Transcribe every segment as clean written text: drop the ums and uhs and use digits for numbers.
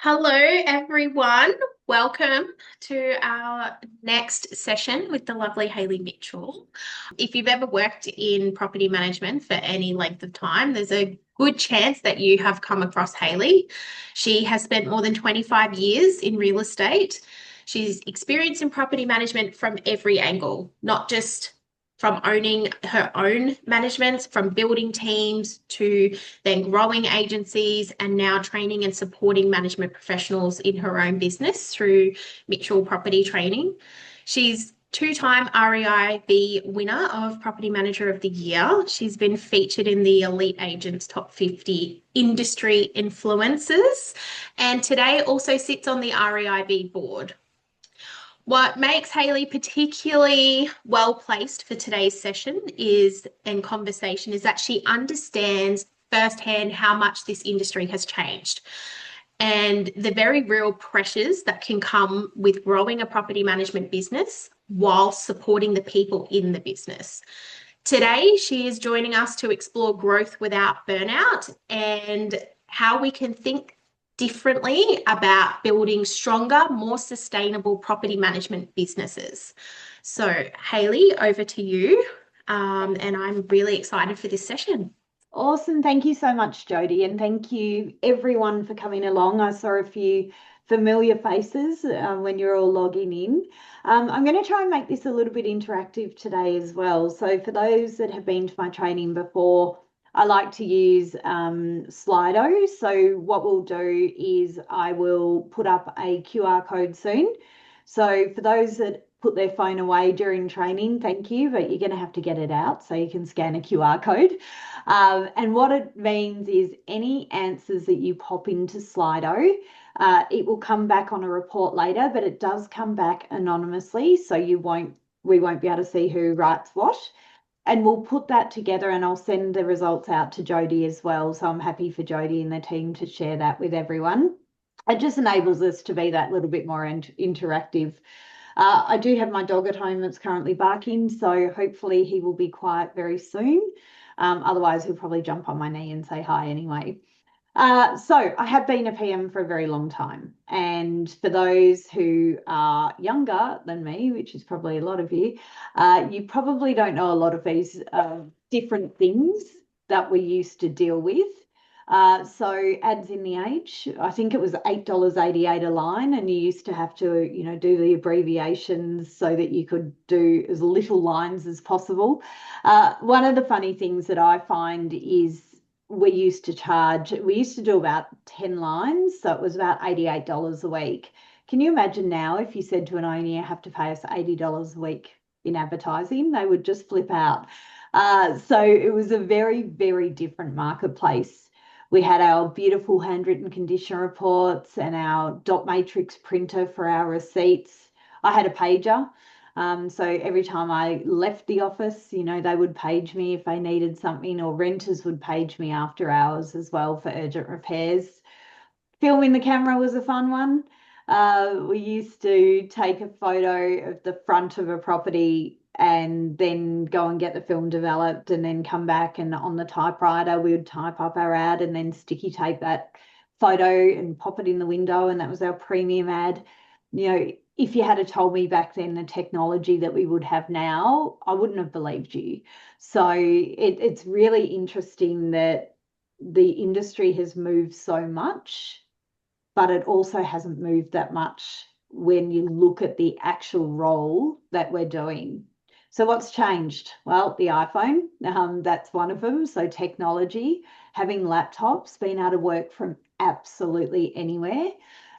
Hello, everyone. Welcome to our next session with the lovely Hayley Mitchell. If you've ever worked in property management for any length of time, there's a good chance that you have come across Hayley. She has spent more than 25 years in real estate. She's experienced in property management from every angle, not just from owning her own management, from building teams to then growing agencies, and now training and supporting management professionals in her own business through Mitchell Property Training. She's two-time REIB winner of Property Manager of the Year. She's been featured in the Elite Agents Top 50 Industry Influencers, and today also sits on the REIB board. What makes Hayley particularly well placed for today's session and conversation is that she understands firsthand how much this industry has changed and the very real pressures that can come with growing a property management business while supporting the people in the business. Today, she is joining us to explore growth without burnout and how we can think differently about building stronger, more sustainable property management businesses. So, Hayley, over to you. And I'm really excited for this session. Awesome. Thank you so much, Jody. And thank you everyone for coming along. I saw a few familiar faces when you're all logging in. I'm going to try and make this a little bit interactive today as well. So for those that have been to my training before, I like to use Slido. So what we'll do is I will put up a QR code soon. So for those that put their phone away during training, thank you, but you're going to have to get it out so you can scan a QR code. And what it means is any answers that you pop into Slido, it will come back on a report later, but it does come back anonymously, so we won't be able to see who writes what. And we'll put that together and I'll send the results out to Jody as well. So I'm happy for Jody and the team to share that with everyone. It just enables us to be that little bit more interactive. I do have my dog at home that's currently barking, so hopefully he will be quiet very soon. Otherwise, he'll probably jump on my knee and say hi anyway. So I have been a PM for a very long time. And for those who are younger than me, which is probably a lot of you, you probably don't know a lot of these different things that we used to deal with. So adds in the age, I think it was $8.88 a line, and you used to have to, do the abbreviations so that you could do as little lines as possible. One of the funny things that I find is we used to do about 10 lines, so it was about $88 a week. Can you imagine now if you said to an owner, you have to pay us $80 a week in advertising? They would just flip out. So it was a very, very different marketplace. We had our beautiful handwritten condition reports and our dot matrix printer for our receipts. I had a pager. So every time I left the office, they would page me if they needed something, or renters would page me after hours as well for urgent repairs. Filming the camera was a fun one. We used to take a photo of the front of a property and then go and get the film developed and then come back, and on the typewriter we would type up our ad and then sticky tape that photo and pop it in the window, and that was our premium ad. If you had told me back then the technology that we would have now, I wouldn't have believed you. So it's really interesting that the industry has moved so much, but it also hasn't moved that much when you look at the actual role that we're doing. So what's changed? Well, the iPhone, that's one of them. So technology, having laptops, being able to work from absolutely anywhere.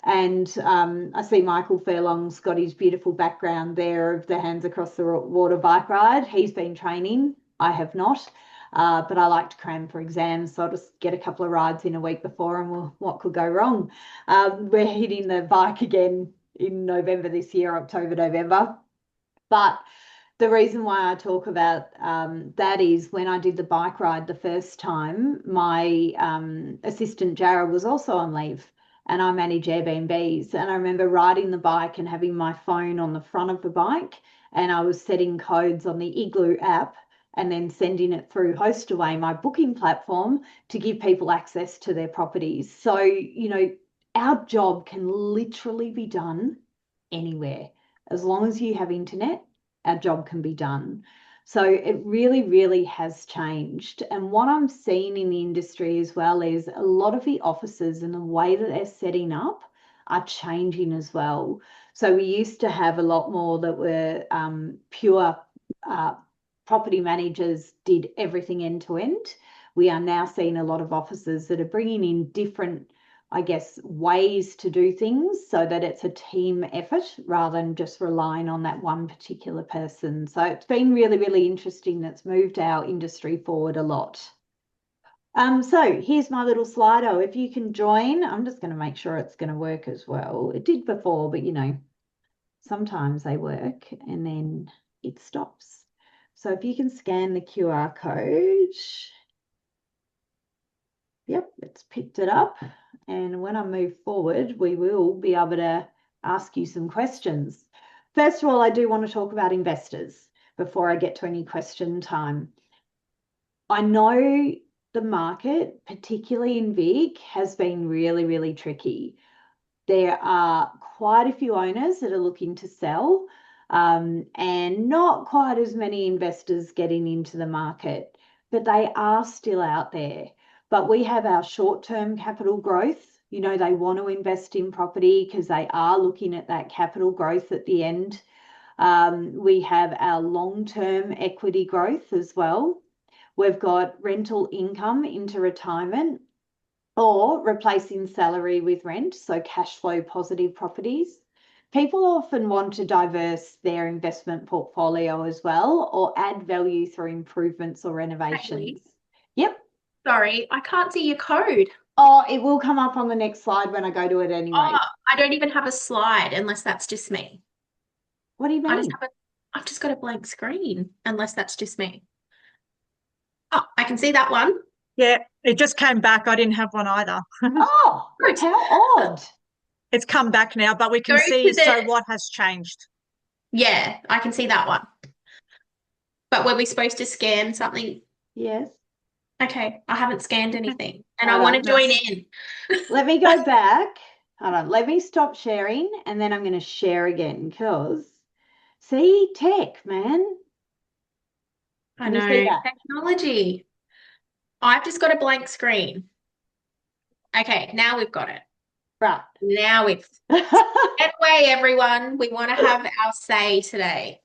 And I see Michael Furlong's got his beautiful background there of the Hands Across the Water bike ride. He's been training. I have not. But I like to cram for exams, so I'll just get a couple of rides in a week before, and what could go wrong? We're hitting the bike again in November this year, October, November. But the reason why I talk about that is when I did the bike ride the first time, my assistant Jared was also on leave, and I manage Airbnbs. And I remember riding the bike and having my phone on the front of the bike, and I was setting codes on the Igloo app and then sending it through Hostaway, my booking platform, to give people access to their properties. So, our job can literally be done anywhere. As long as you have internet, our job can be done. So it really, really has changed. And what I'm seeing in the industry as well is a lot of the offices and the way that they're setting up are changing as well. So we used to have a lot more that were pure property managers did everything end to end. We are now seeing a lot of offices that are bringing in different, I guess, ways to do things so that it's a team effort rather than just relying on that one particular person. So it's been really, really interesting. That's moved our industry forward a lot. So here's my little Slido. If you can join, I'm just going to make sure it's going to work as well. It did before, but you know, sometimes they work and then it stops. So if you can scan the QR code, yep, it's picked it up. And when I move forward, we will be able to ask you some questions. First of all, I do want to talk about investors before I get to any question time. I know the market, particularly in VIC, has been really, really tricky. There are quite a few owners that are looking to sell, and not quite as many investors getting into the market, but they are still out there. But we have our short-term capital growth. You know, they want to invest in property because they are looking at that capital growth at the end. We have our long-term equity growth as well. We've got rental income into retirement, or replacing salary with rent, so cash flow positive properties. People often want to diverse their investment portfolio as well, or add value through improvements or renovations. Hayley, Yep. sorry, I can't see your code. Oh, it will come up on the next slide when I go to it anyway. Oh, I don't even have a slide unless that's just me. What do you mean? I've just got a blank screen unless that's just me. Oh, I can see that one. Yeah, it just came back. I didn't have one either. Oh, Good. how odd. It's come back now, but we can Go see, to the- so what has changed? Yeah, I can see that one. But were we supposed to scan something? Yes. Okay, I haven't scanned anything and I Hold want on. to join in. Let me go back. Hold on. Let me stop sharing and then I'm going to share again because, see, tech, man. I Can you know, see that? technology. I've just got a blank screen. Okay, now we've got it. Right. Now we've get away, everyone. We want to have our say today.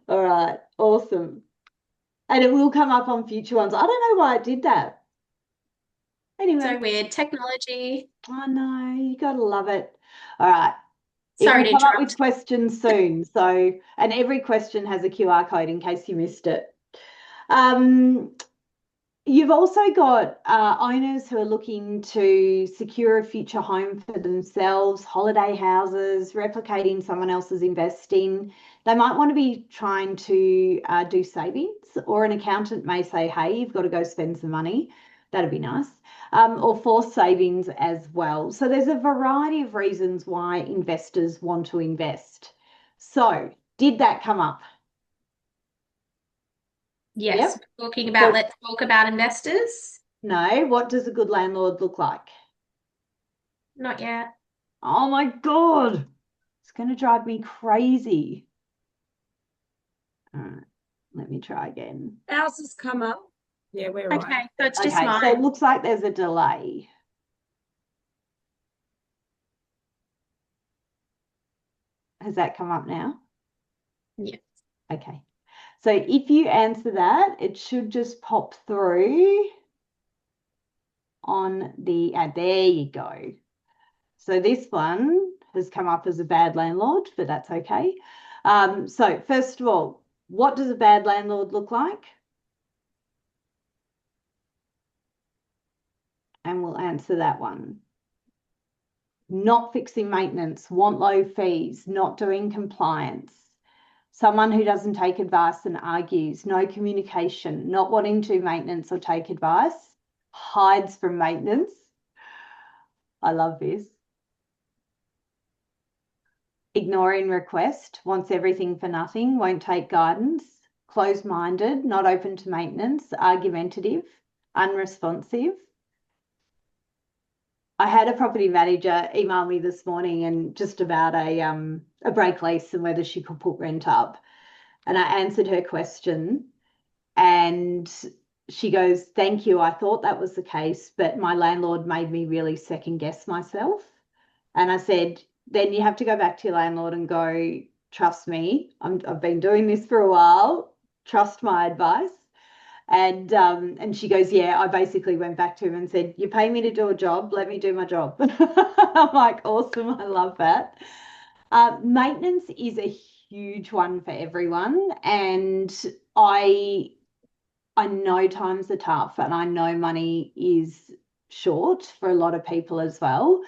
All right. Awesome. And it will come up on future ones. I don't know why it did that. Anyway. So weird. Technology. I know. You got to love it. All right. Sorry It to will come up interrupt. with questions soon. So, and every question has a QR code in case you missed it. You've also got owners who are looking to secure a future home for themselves, holiday houses, replicating someone else's investing. They might want to be trying to do savings, or an accountant may say, hey, you've got to go spend some money. That'd be nice. Or forced savings as well. So there's a variety of reasons why investors want to invest. So did that come up? Yes, Yep. talking about, let's talk about investors. No. What does a good landlord look like? Not yet. Oh my God. It's going to drive me crazy. All right. Let me try again. Ours has come up. Yeah, we're right. Okay, so it's just Okay, so it mine. looks like there's a delay. Has that come up now? Yes. Okay. So if you answer that, it should just pop through on the, there you go. So this one has come up as a bad landlord, but that's okay. So first of all, what does a bad landlord look like? And we'll answer that one. Not fixing maintenance, want low fees, not doing compliance. Someone who doesn't take advice and argues, no communication, not wanting to do maintenance or take advice, hides from maintenance. I love this. Ignoring request, wants everything for nothing, won't take guidance, closed-minded, not open to maintenance, argumentative, unresponsive. I had a property manager email me this morning and just about a break lease and whether she could put rent up. And I answered her question and she goes, "Thank you. I thought that was the case, but my landlord made me really second guess myself." And I said, "Then you have to go back to your landlord and go, trust me, I've been doing this for a while. Trust my advice." And she goes, "Yeah, I basically went back to him and said, you pay me to do a job, let me do my job." I'm like, awesome, I love that. Maintenance is a huge one for everyone, and I know times are tough, and I know money is short for a lot of people as well.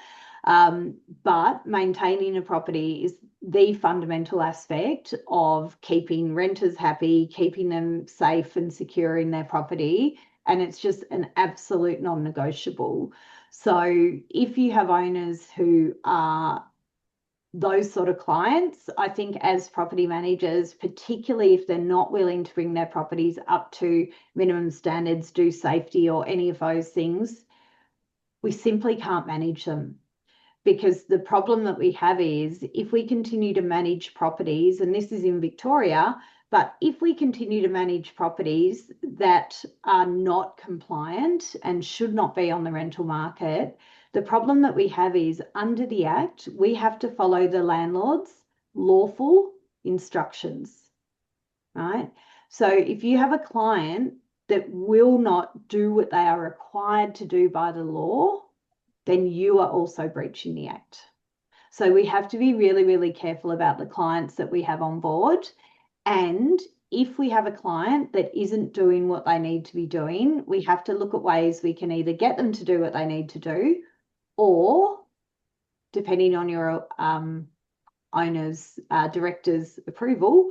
But maintaining a property is the fundamental aspect of keeping renters happy, keeping them safe and secure in their property. And it's just an absolute non-negotiable. So if you have owners who are those sort of clients, I think as property managers, particularly if they're not willing to bring their properties up to minimum standards, do safety or any of those things, we simply can't manage them. Because the problem that we have is if we continue to manage properties, and this is in Victoria, but if we continue to manage properties that are not compliant and should not be on the rental market, the problem that we have is under the Act, we have to follow the landlord's lawful instructions, right? So if you have a client that will not do what they are required to do by the law, then you are also breaching the Act. So we have to be really, really careful about the clients that we have on board. And if we have a client that isn't doing what they need to be doing, we have to look at ways we can either get them to do what they need to do, or depending on your owner's director's approval,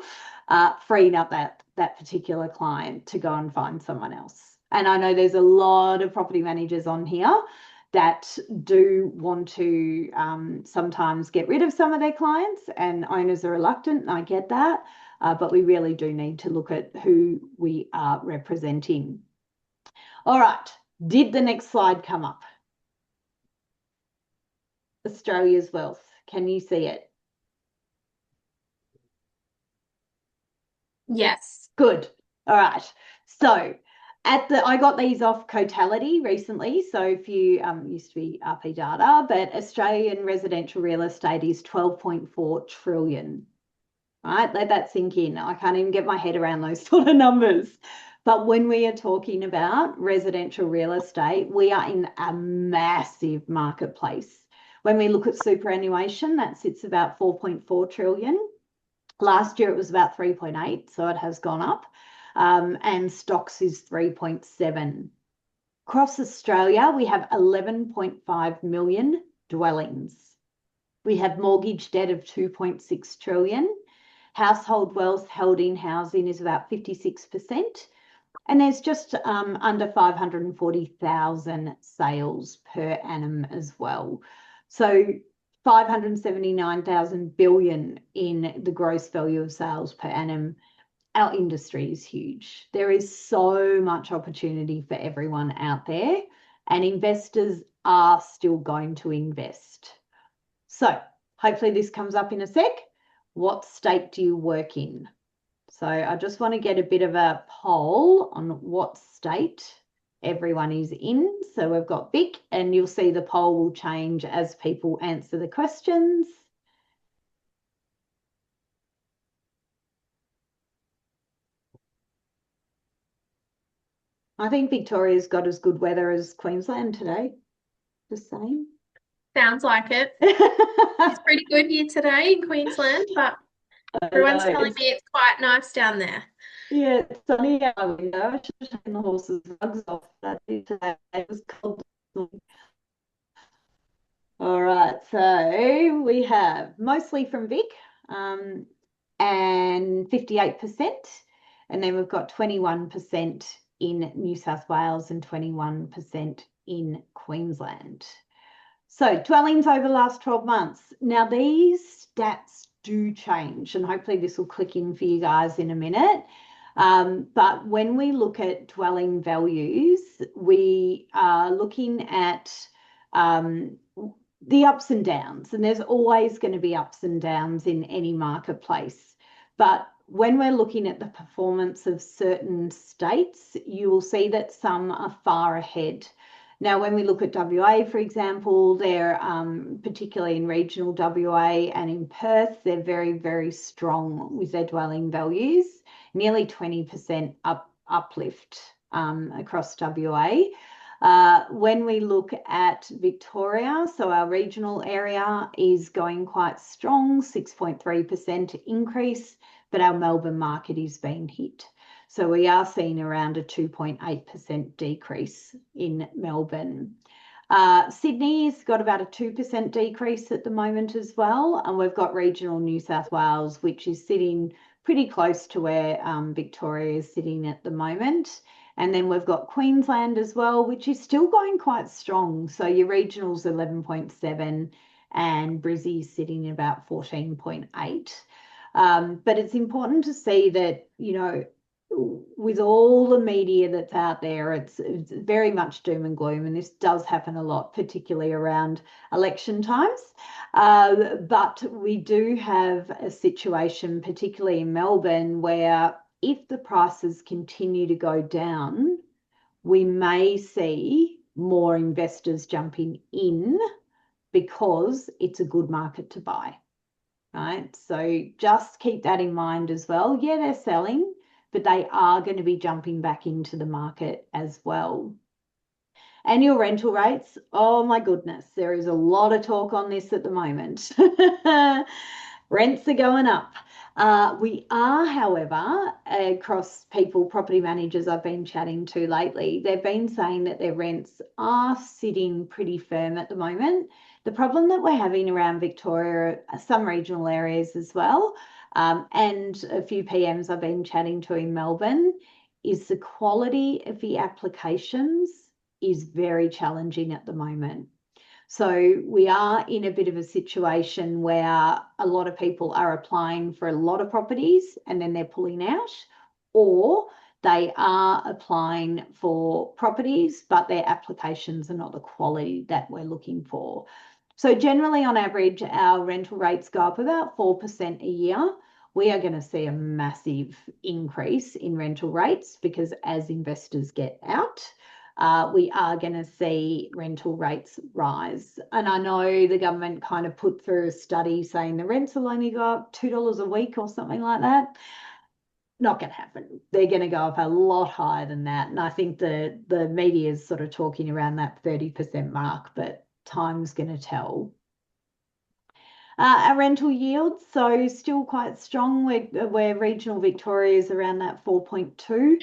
freeing up that particular client to go and find someone else. And I know there's a lot of property managers on here that do want to sometimes get rid of some of their clients, and owners are reluctant, and I get that, but we really do need to look at who we are representing. All right, did the next slide come up? Australia's wealth, can you see it? Yes. Good. All right. So I got these off Cotality recently. So if you used to be RP Data, but Australian residential real estate is 12.4 trillion. Right? Let that sink in. I can't even get my head around those sort of numbers. But when we are talking about residential real estate, we are in a massive marketplace. When we look at superannuation, that sits about 4.4 trillion. Last year it was about 3.8, so it has gone up. And stocks is 3.7. Across Australia, we have 11.5 million dwellings. We have mortgage debt of 2.6 trillion. Household wealth held in housing is about 56%. And there's just under 540,000 sales per annum as well. So 579,000 billion in the gross value of sales per annum. Our industry is huge. There is so much opportunity for everyone out there, and investors are still going to invest. So hopefully this comes up in a sec. What state do you work in? So I just want to get a bit of a poll on what state everyone is in. So we've got Vic, and you'll see the poll will change as people answer the questions. I think Victoria's got as good weather as Queensland today. Just saying. Sounds like it. It's pretty good here today in Queensland, but everyone's telling me it's quite nice down there. Yeah, it's sunny out my window. I should have taken the horses' rugs off. That today. It was cold. All right, so we have mostly from Vic, and 58%, and then we've got 21% in New South Wales and 21% in Queensland. So dwellings over the last 12 months. Now these stats do change, and hopefully this will click in for you guys in a minute. But when we look at dwelling values, we are looking at the ups and downs, and there's always going to be ups and downs in any marketplace. But when we're looking at the performance of certain states, you will see that some are far ahead. Now, when we look at WA, for example, they're particularly in regional WA and in Perth, they're very, very strong with their dwelling values, nearly 20% uplift across WA. When we look at Victoria, so our regional area is going quite strong, 6.3% increase, but our Melbourne market is being hit. So we are seeing around a 2.8% decrease in Melbourne. Sydney's got about a 2% decrease at the moment as well. And we've got regional New South Wales, which is sitting pretty close to where Victoria is sitting at the moment. And then we've got Queensland as well, which is still going quite strong. So your regional's 11.7 and Brizzy's sitting at about 14.8. But it's important to see that, you know, with all the media that's out there, it's very much doom and gloom, and this does happen a lot, particularly around election times. But we do have a situation, particularly in Melbourne, where if the prices continue to go down, we may see more investors jumping in because it's a good market to buy, right? So just keep that in mind as well. Yeah, they're selling, but they are going to be jumping back into the market as well. Annual rental rates, oh my goodness, there is a lot of talk on this at the moment. Rents are going up. We are, however, across property managers I've been chatting to lately, they've been saying that their rents are sitting pretty firm at the moment. The problem that we're having around Victoria, some regional areas as well, and a few PMs I've been chatting to in Melbourne, is the quality of the applications is very challenging at the moment. So we are in a bit of a situation where a lot of people are applying for a lot of properties and then they're pulling out, or they are applying for properties, but their applications are not the quality that we're looking for. So generally, on average, our rental rates go up about 4% a year. We are going to see a massive increase in rental rates because as investors get out, we are going to see rental rates rise. And I know the government kind of put through a study saying the rents will only go up $2 a week or something like that. Not going to happen. They're going to go up a lot higher than that. And I think the media is sort of talking around that 30% mark, but time's going to tell. Our rental yields, so still quite strong. Where regional Victoria is around that 4.2.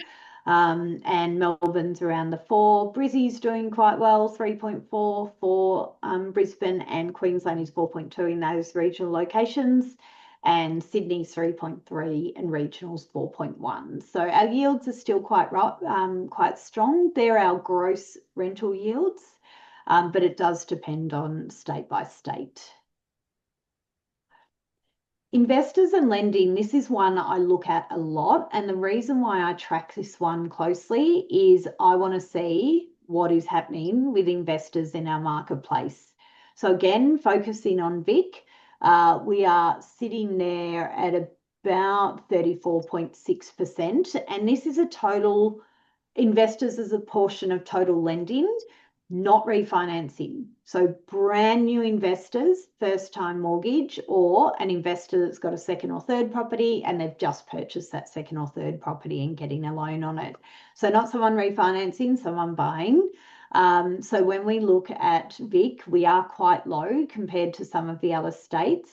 And Melbourne's around the 4. Brizzy's doing quite well, 3.4 for Brisbane, and Queensland is 4.2 in those regional locations, and Sydney's 3.3 and regional's 4.1. So our yields are still quite strong. They're our gross rental yields, but it does depend on state by state. Investors and lending, this is one I look at a lot. And the reason why I track this one closely is I want to see what is happening with investors in our marketplace. So again, focusing on VIC, we are sitting there at about 34.6%. And this is a total investors as a portion of total lending, not refinancing. So brand new investors, first time mortgage, or an investor that's got a second or third property and they've just purchased that second or third property and getting a loan on it. So not someone refinancing, someone buying. So when we look at VIC, we are quite low compared to some of the other states.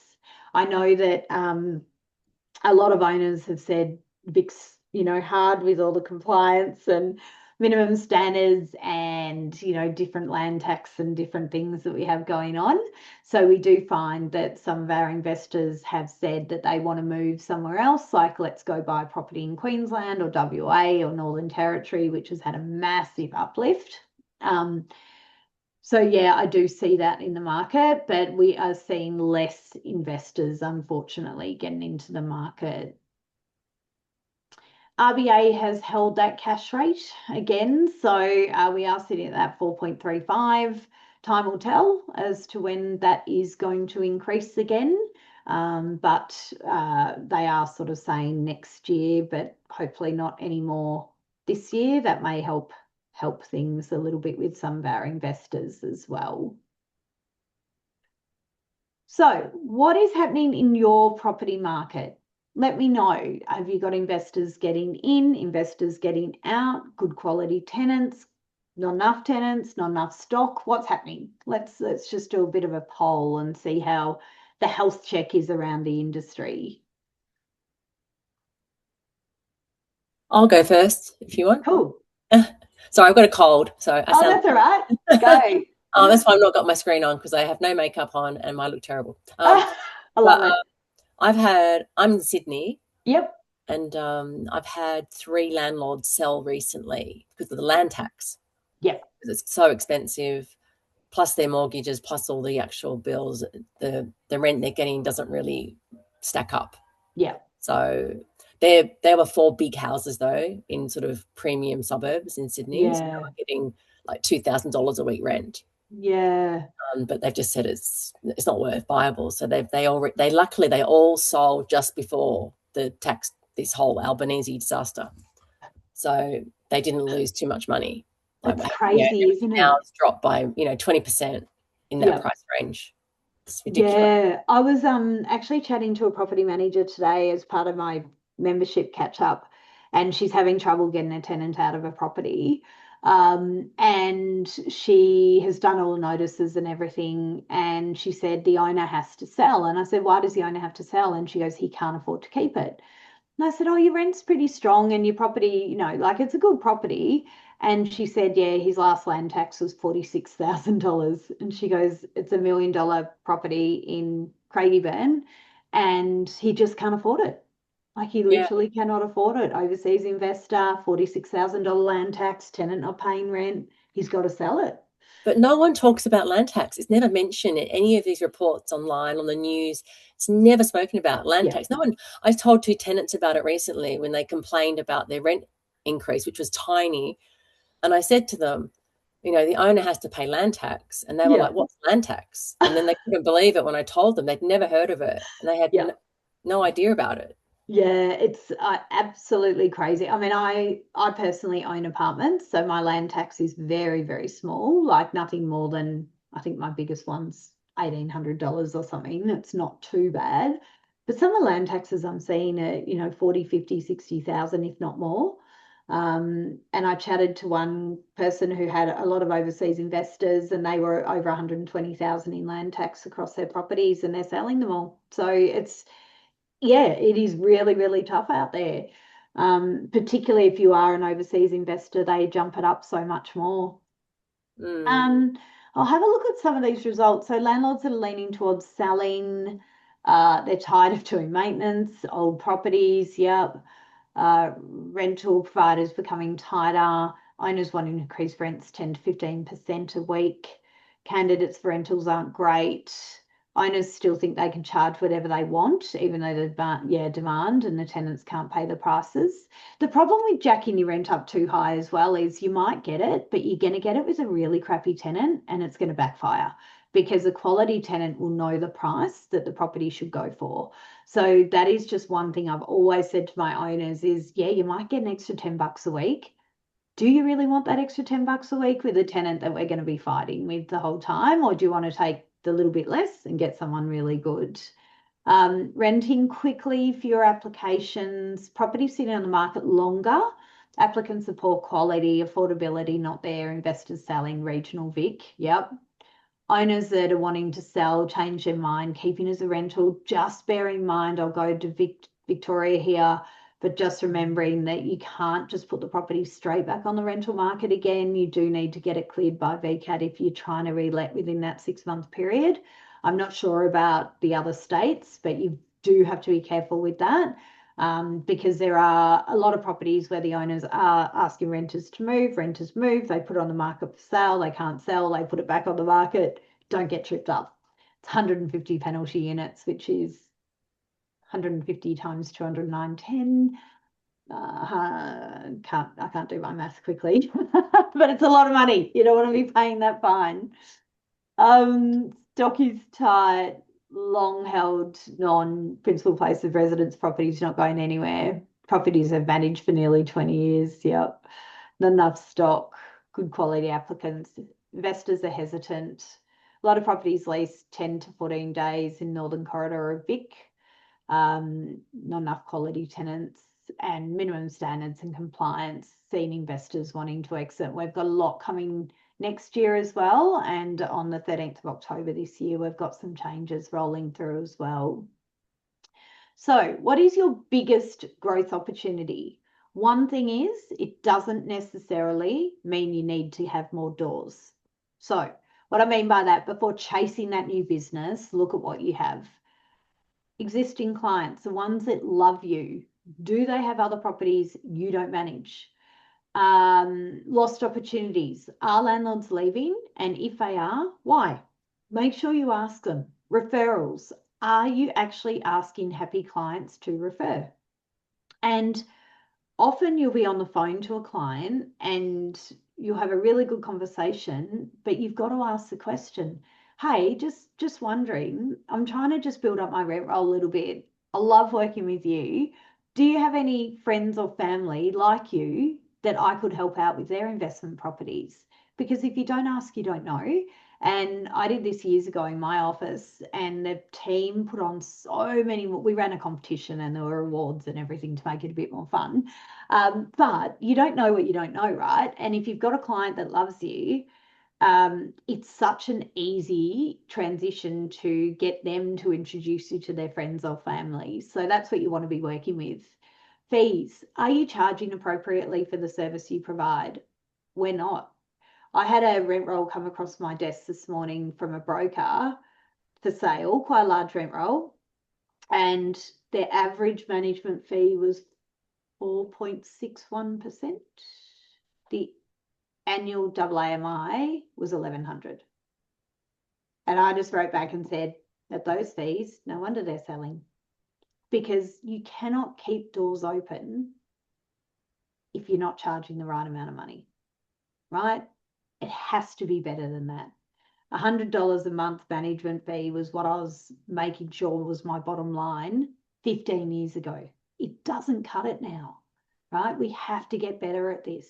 I know that a lot of owners have said VIC's, you know, hard with all the compliance and minimum standards and, you know, different land tax and different things that we have going on. So we do find that some of our investors have said that they want to move somewhere else, like let's go buy property in Queensland or WA or Northern Territory, which has had a massive uplift. So yeah, I do see that in the market, but we are seeing less investors, unfortunately, getting into the market. RBA has held that cash rate again, so we are sitting at that 4.35. time will tell as to when that is going to increase again. But they are sort of saying next year, but hopefully not anymore this year. That may help things a little bit with some of our investors as well. So what is happening in your property market? Let me know. Have you got investors getting in, investors getting out, good quality tenants, not enough tenants, not enough stock? What's happening? Let's just do a bit of a poll and see how the health check is around the industry. I'll go first if you want. Cool. Sorry, I've got a cold, so I sound. That's all right. Go. That's why I've not got my screen on, because I have no makeup on and I look terrible. I love it. I'm in Sydney. Yep. And I've had 3 landlords sell recently because of the land tax. Yep. Because it's so expensive, plus their mortgages, plus all the actual bills. The rent they're getting doesn't really stack up. Yeah. So there were 4 big houses though in sort of premium suburbs in Sydney. Yeah. So they were getting like $2,000 a week rent. Yeah. But they've just said it's not worth viable. So they luckily all sold just before the tax, this whole Albanese disaster. So they didn't lose too much money. That's crazy, isn't it? Now it's dropped by 20% in that price range. It's ridiculous. Yeah, I was actually chatting to a property manager today as part of my membership catch up, and she's having trouble getting a tenant out of a property. And she has done all the notices and everything, and she said the owner has to sell. And I said, why does the owner have to sell? And she goes, he can't afford to keep it. And I said, oh, your rent's pretty strong and your property, like it's a good property. And she said, yeah, his last land tax was $46,000. And she goes, it's $1 million property in Craigieburn and he just can't afford it. Like he literally cannot afford it. Overseas investor, $46,000 land tax, tenant not paying rent. He's got to sell it. But no one talks about land tax. It's never mentioned in any of these reports online, on the news. It's never spoken about land tax. No one. I told 2 tenants about it recently when they complained about their rent increase, which was tiny. And I said to them, the owner has to pay land tax. And they were like, what's land tax? And then they couldn't believe it when I told them. They'd never heard of it. And they had no idea about it. Yeah, it's absolutely crazy. I mean, I personally own apartments, so my land tax is very, very small, like nothing more than, I think my biggest one's $1,800 or something. It's not too bad. But some of the land taxes I'm seeing are, 40, 50, 60,000, if not more. And I chatted to one person who had a lot of overseas investors and they were over 120,000 in land tax across their properties and they're selling them all. So it is really, really tough out there. Particularly if you are an overseas investor, they jump it up so much more. I'll have a look at some of these results. So landlords that are leaning towards selling, they're tired of doing maintenance, old properties, rental providers becoming tighter, owners wanting to increase rents 10 to 15% a week, candidates for rentals aren't great. Owners still think they can charge whatever they want, even though the demand and the tenants can't pay the prices. The problem with jacking your rent up too high as well is you might get it, but you're going to get it with a really crappy tenant and it's going to backfire because a quality tenant will know the price that the property should go for. So that is just one thing I've always said to my owners is, you might get an extra $10 a week. Do you really want that extra $10 a week with a tenant that we're going to be fighting with the whole time? Or do you want to take the little bit less and get someone really good? Renting quickly for your applications, property sitting on the market longer, applicants of poor quality, affordability not there, investors selling, regional Vic, owners that are wanting to sell, change their mind, keeping as a rental, just bear in mind, I'll go to Victoria here, but just remembering that you can't just put the property straight back on the rental market again. You do need to get it cleared by VCAT if you're trying to relet within that 6-month period. I'm not sure about the other states, but you do have to be careful with that because there are a lot of properties where the owners are asking renters to move, renters move, they put it on the market for sale, they can't sell, they put it back on the market, don't get tripped up. It's 150 penalty units, which is 150 times 209.10. I can't do my math quickly, but it's a lot of money. You don't want to be paying that fine. Stock is tight, long held, non-principal place of residence properties not going anywhere. Properties have managed for nearly 20 years. Yep. Not enough stock, good quality applicants. Investors are hesitant. A lot of properties lease 10 to 14 days in Northern Corridor of Vic. Not enough quality tenants and minimum standards and compliance, seeing investors wanting to exit. We've got a lot coming next year as well. And on the 13th of October this year, we've got some changes rolling through as well. So what is your biggest growth opportunity? One thing is, it doesn't necessarily mean you need to have more doors. So what I mean by that, before chasing that new business, look at what you have. Existing clients, the ones that love you, do they have other properties you don't manage? Lost opportunities. Are landlords leaving? And if they are, why? Make sure you ask them. Referrals. Are you actually asking happy clients to refer? And often you'll be on the phone to a client and you'll have a really good conversation, but you've got to ask the question, hey, just wondering, I'm trying to just build up my rent roll a little bit. I love working with you. Do you have any friends or family like you that I could help out with their investment properties? Because if you don't ask, you don't know. And I did this years ago in my office, and the team put on so many, we ran a competition and there were awards and everything to make it a bit more fun. But you don't know what you don't know, right? And if you've got a client that loves you, it's such an easy transition to get them to introduce you to their friends or family. So that's what you want to be working with. Fees. Are you charging appropriately for the service you provide? We're not. I had a rent roll come across my desk this morning from a broker for sale, quite a large rent roll, and their average management fee was 4.61%. The annual AAMI was 1,100. And I just wrote back and said, at those fees, no wonder they're selling, because you cannot keep doors open if you're not charging the right amount of money, right? It has to be better than that. $100 a month management fee was what I was making sure was my bottom line 15 years ago. It doesn't cut it now, right? We have to get better at this.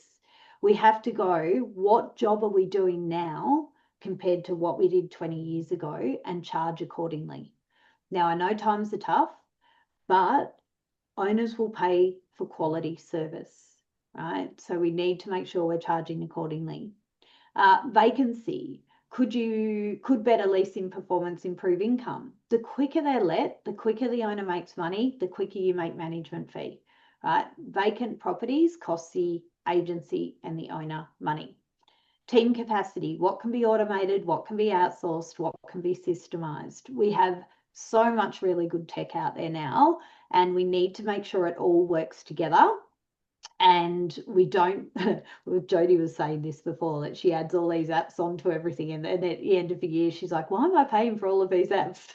We have to go, what job are we doing now compared to what we did 20 years ago, and charge accordingly. Now, I know times are tough, but owners will pay for quality service, right? So we need to make sure we're charging accordingly. Vacancy. Could better leasing performance improve income? The quicker they're let, the quicker the owner makes money, the quicker you make management fee, right? Vacant properties cost the agency and the owner money. Team capacity. What can be automated? What can be outsourced? What can be systemized? We have so much really good tech out there now, and we need to make sure it all works together. And we don't, Jody was saying this before, that she adds all these apps onto everything. And then at the end of the year, she's like, why am I paying for all of these apps?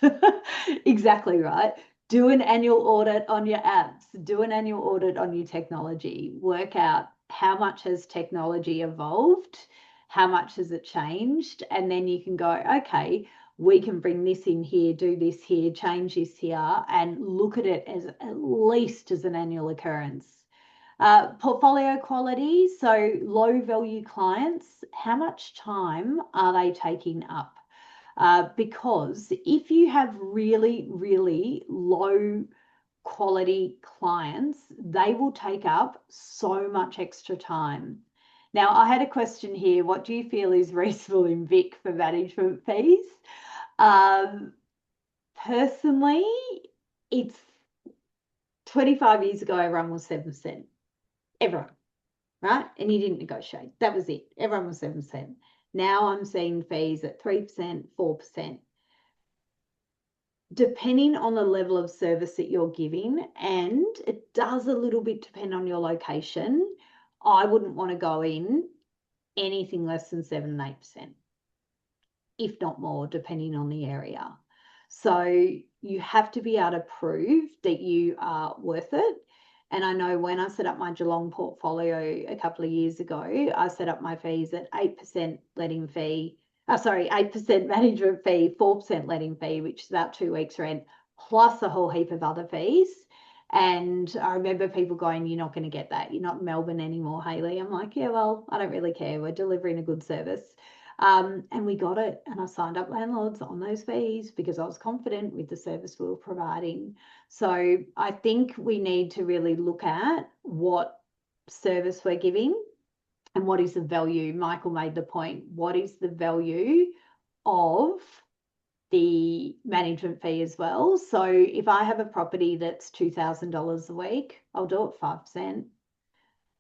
Exactly right. Do an annual audit on your apps. Do an annual audit on your technology. Work out how much has technology evolved, how much has it changed, and then you can go, okay, we can bring this in here, do this here, change this here, and look at it as at least as an annual occurrence. Portfolio quality, so low value clients, how much time are they taking up? Because if you have really, really low quality clients, they will take up so much extra time. Now, I had a question here. What do you feel is reasonable in Vic for management fees? Personally, it's 25 years ago, everyone was 7%. Everyone, right? And you didn't negotiate. That was it. Everyone was 7%. Now I'm seeing fees at 3%, 4%. Depending on the level of service that you're giving, and it does a little bit depend on your location, I wouldn't want to go in anything less than 7 and 8%, if not more, depending on the area. So you have to be able to prove that you are worth it. And I know when I set up my Geelong portfolio a couple of years ago, I set up my fees at 8% letting fee, 8% management fee, 4% letting fee, which is about 2 weeks rent, plus a whole heap of other fees. And I remember people going, you're not going to get that. You're not in Melbourne anymore, Hayley. I'm like, yeah, well, I don't really care. We're delivering a good service. And we got it. And I signed up landlords on those fees because I was confident with the service we were providing. So I think we need to really look at what service we're giving and what is the value. Michael made the point. What is the value of the management fee as well? So if I have a property that's $2,000 a week, I'll do it 5%.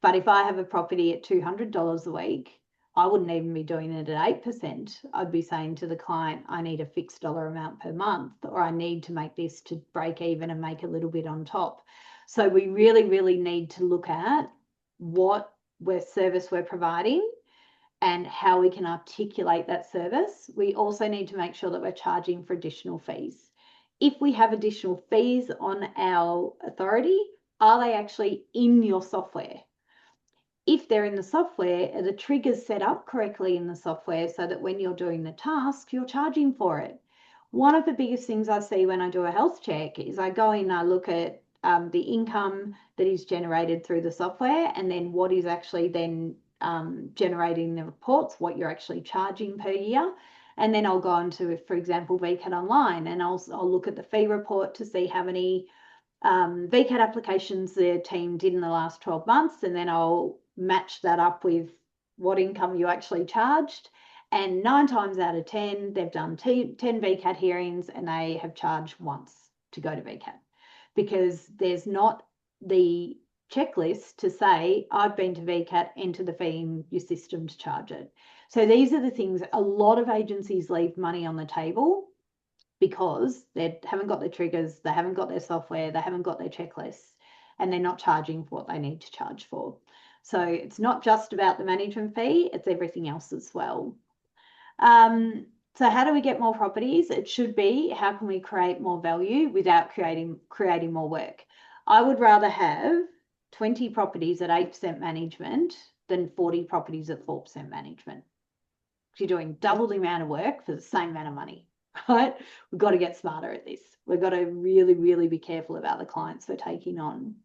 But if I have a property at $200 a week, I wouldn't even be doing it at 8%. I'd be saying to the client, I need a fixed dollar amount per month, or I need to make this to break even and make a little bit on top. So we really, really need to look at what service we're providing and how we can articulate that service. We also need to make sure that we're charging for additional fees. If we have additional fees on our authority, are they actually in your software? If they're in the software, are the triggers set up correctly in the software so that when you're doing the task, you're charging for it? One of the biggest things I see when I do a health check is I go in and I look at the income that is generated through the software, and then what is actually then generating the reports, what you're actually charging per year. And then I'll go on to, for example, VCAT Online, and I'll look at the fee report to see how many VCAT applications the team did in the last 12 months, and then I'll match that up with what income you actually charged. And 9 times out of 10, they've done 10 VCAT hearings and they have charged once to go to VCAT, because there's not the checklist to say, I've been to VCAT, enter the fee in your system to charge it. So these are the things a lot of agencies leave money on the table because they haven't got their triggers, they haven't got their software, they haven't got their checklists, and they're not charging for what they need to charge for. So it's not just about the management fee, it's everything else as well. So how do we get more properties? It should be, how can we create more value without creating more work? I would rather have 20 properties at 8% management than 40 properties at 4% management. You're doing double the amount of work for the same amount of money, right? We've got to get smarter at this. We've got to really, really be careful about the clients we're taking on.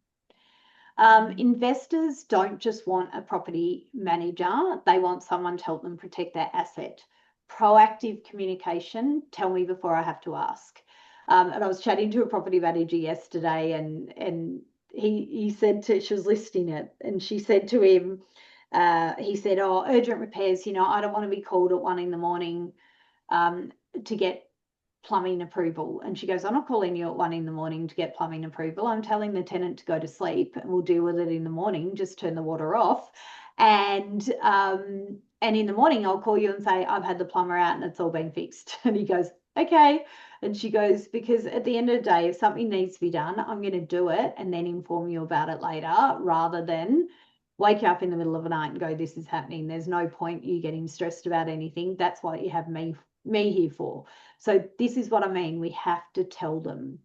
Investors don't just want a property manager. They want someone to help them protect their asset. Proactive communication, tell me before I have to ask. And I was chatting to a property manager yesterday, and he said she was listing it, and she said to him, he said, oh, urgent repairs, I don't want to be called at 1 a.m. To get plumbing approval. And she goes, I'm not calling you at 1 a.m. to get plumbing approval. I'm telling the tenant to go to sleep and we'll deal with it in the morning. Just turn the water off. And in the morning, I'll call you and say, I've had the plumber out and it's all been fixed. And he goes, okay. And she goes, because at the end of the day, if something needs to be done, I'm going to do it and then inform you about it later, rather than wake you up in the middle of the night and go, this is happening. There's no point you getting stressed about anything. That's what you have me here for. So this is what I mean. We have to tell them.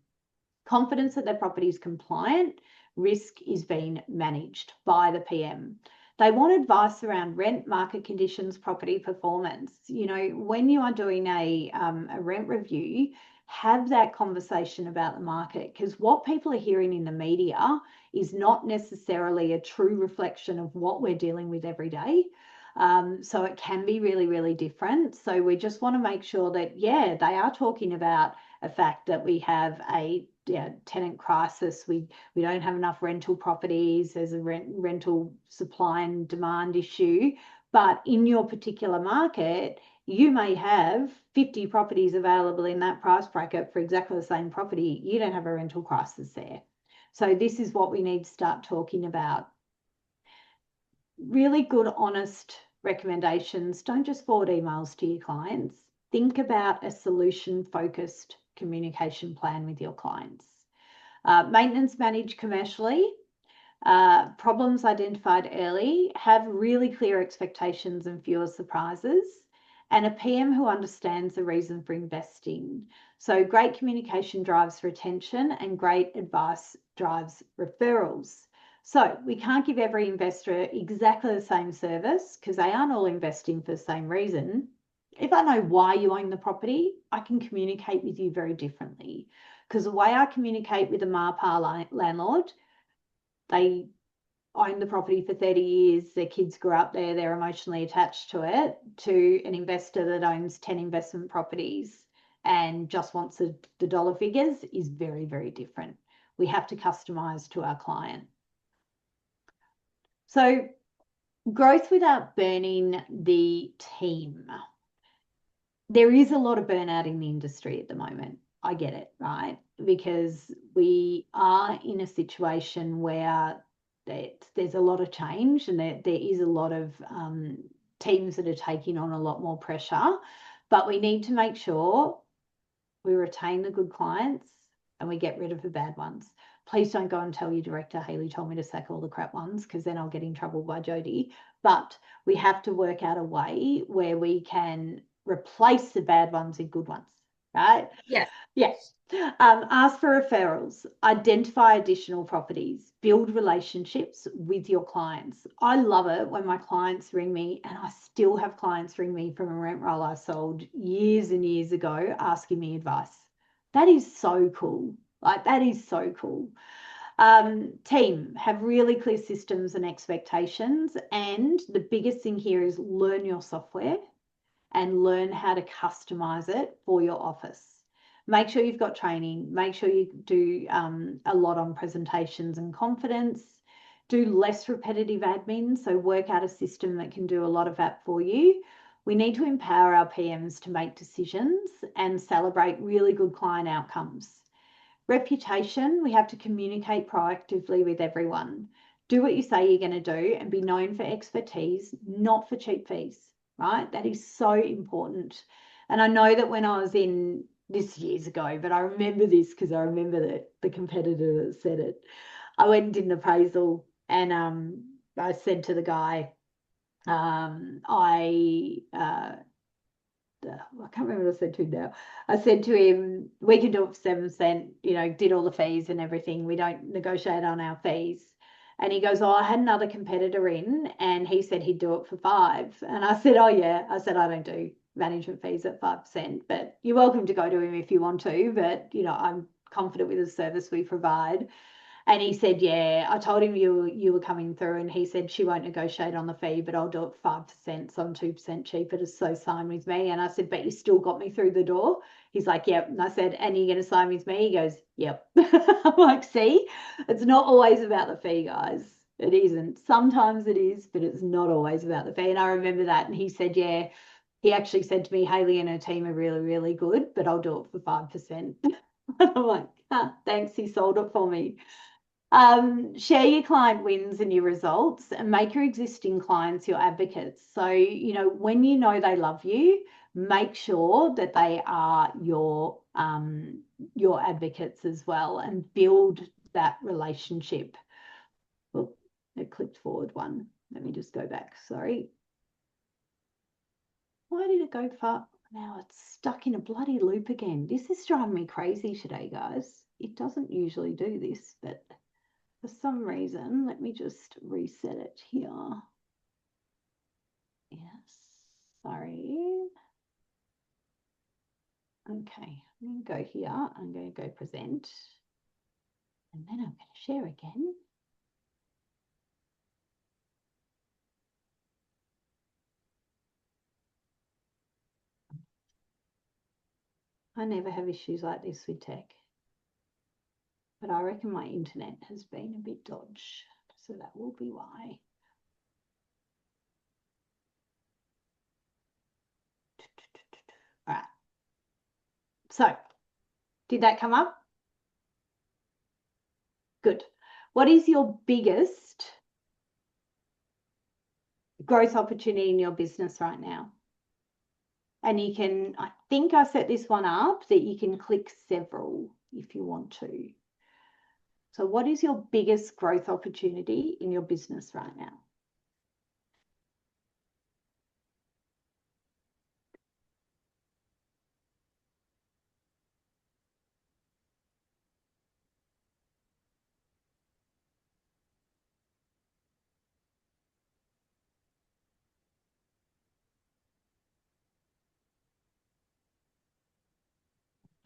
Confidence that their property is compliant, risk is being managed by the PM. They want advice around rent, market conditions, property performance. When you are doing a rent review, have that conversation about the market, because what people are hearing in the media is not necessarily a true reflection of what we're dealing with every day. So it can be really, really different. So we just want to make sure that, they are talking about a fact that we have a tenant crisis. We don't have enough rental properties. There's a rental supply and demand issue. But in your particular market, you may have 50 properties available in that price bracket for exactly the same property. You don't have a rental crisis there. So this is what we need to start talking about. Really good, honest recommendations. Don't just forward emails to your clients. Think about a solution-focused communication plan with your clients. Maintenance managed commercially. Problems identified early. Have really clear expectations and fewer surprises. And a PM who understands the reason for investing. So great communication drives retention and great advice drives referrals. So we can't give every investor exactly the same service because they aren't all investing for the same reason. if I know why you own the property, I can communicate with you very differently. Because the way I communicate with a MAPA landlord, they owned the property for 30 years, their kids grew up there, they're emotionally attached to it, to an investor that owns 10 investment properties and just wants the dollar figures is very, very different. We have to customize to our client. So growth without burning the team. There is a lot of burnout in the industry at the moment. I get it, right? Because we are in a situation where there's a lot of change and there is a lot of teams that are taking on a lot more pressure, but we need to make sure we retain the good clients and we get rid of the bad ones. Please don't go and tell your director, Hayley told me to sack all the crap ones, because then I'll get in trouble by Jody. But we have to work out a way where we can replace the bad ones with good ones, right? Yes. Yes. Ask for referrals, identify additional properties, build relationships with your clients. I love it when my clients ring me, and I still have clients ring me from a rent roll I sold years and years ago asking me advice. That is so cool. Like, that is so cool. Team, have really clear systems and expectations. And the biggest thing here is learn your software and learn how to customize it for your office. Make sure you've got training. Make sure you do a lot on presentations and confidence. Do less repetitive admin. So work out a system that can do a lot of that for you. We need to empower our PMs to make decisions and celebrate really good client outcomes. Reputation, we have to communicate proactively with everyone. Do what you say you're going to do and be known for expertise, not for cheap fees, right? That is so important. And I know that when I was in this years ago, but I remember this because I remember the competitor that said it. I went and did an appraisal, and I said to the guy, I can't remember what I said to him now. I said to him, we can do it for 7%, did all the fees and everything. We don't negotiate on our fees. And he goes, oh, I had another competitor in and he said he'd do it for 5%. And I said, oh, yeah. I said, I don't do management fees at 5%, but you're welcome to go to him if you want to. But, I'm confident with the service we provide. And he said, yeah, I told him you were coming through, and he said she won't negotiate on the fee, but I'll do it 5%, so I'm 2% cheaper, to so sign with me. And I said, but you still got me through the door. He's like, yep. And I said, and you're going to sign with me? He goes, yep. I'm like, see, it's not always about the fee, guys. It isn't. Sometimes it is, but it's not always about the fee. And I remember that. And he said, yeah, he actually said to me, Hayley and her team are really, really good, but I'll do it for 5%. I'm like, thanks, he sold it for me. Share your client wins and your results, and make your existing clients your advocates. So, when they love you, make sure that they are your advocates as well, and build that relationship. Well, it clicked forward one. Let me just go back. Sorry. Why did it go far? Now it's stuck in a bloody loop again. This is driving me crazy today, guys. It doesn't usually do this, but for some reason, let me just reset it here. Yes, sorry. Okay, I'm going to go here. I'm going to go present. And then I'm going to share again. I never have issues like this with tech. But I reckon my internet has been a bit dodgy. So that will be why. All right. So, did that come up? Good. What is your biggest growth opportunity in your business right now? And you can, I think I set this one up that you can click several if you want to. So what is your biggest growth opportunity in your business right now?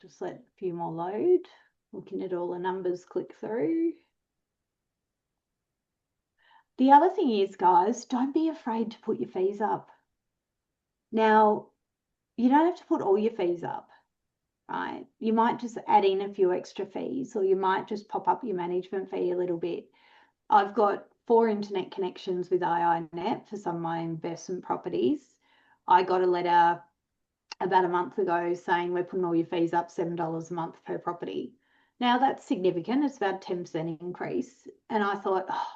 Just let a few more load. Looking at all the numbers click through. The other thing is, guys, don't be afraid to put your fees up. Now, you don't have to put all your fees up, right? You might just add in a few extra fees, or you might just pop up your management fee a little bit. I've got 4 internet connections with iiNet for some of my investment properties. I got a letter about a month ago saying we're putting all your fees up $7 a month per property. Now that's significant. It's about a 10% increase. And I thought, oh,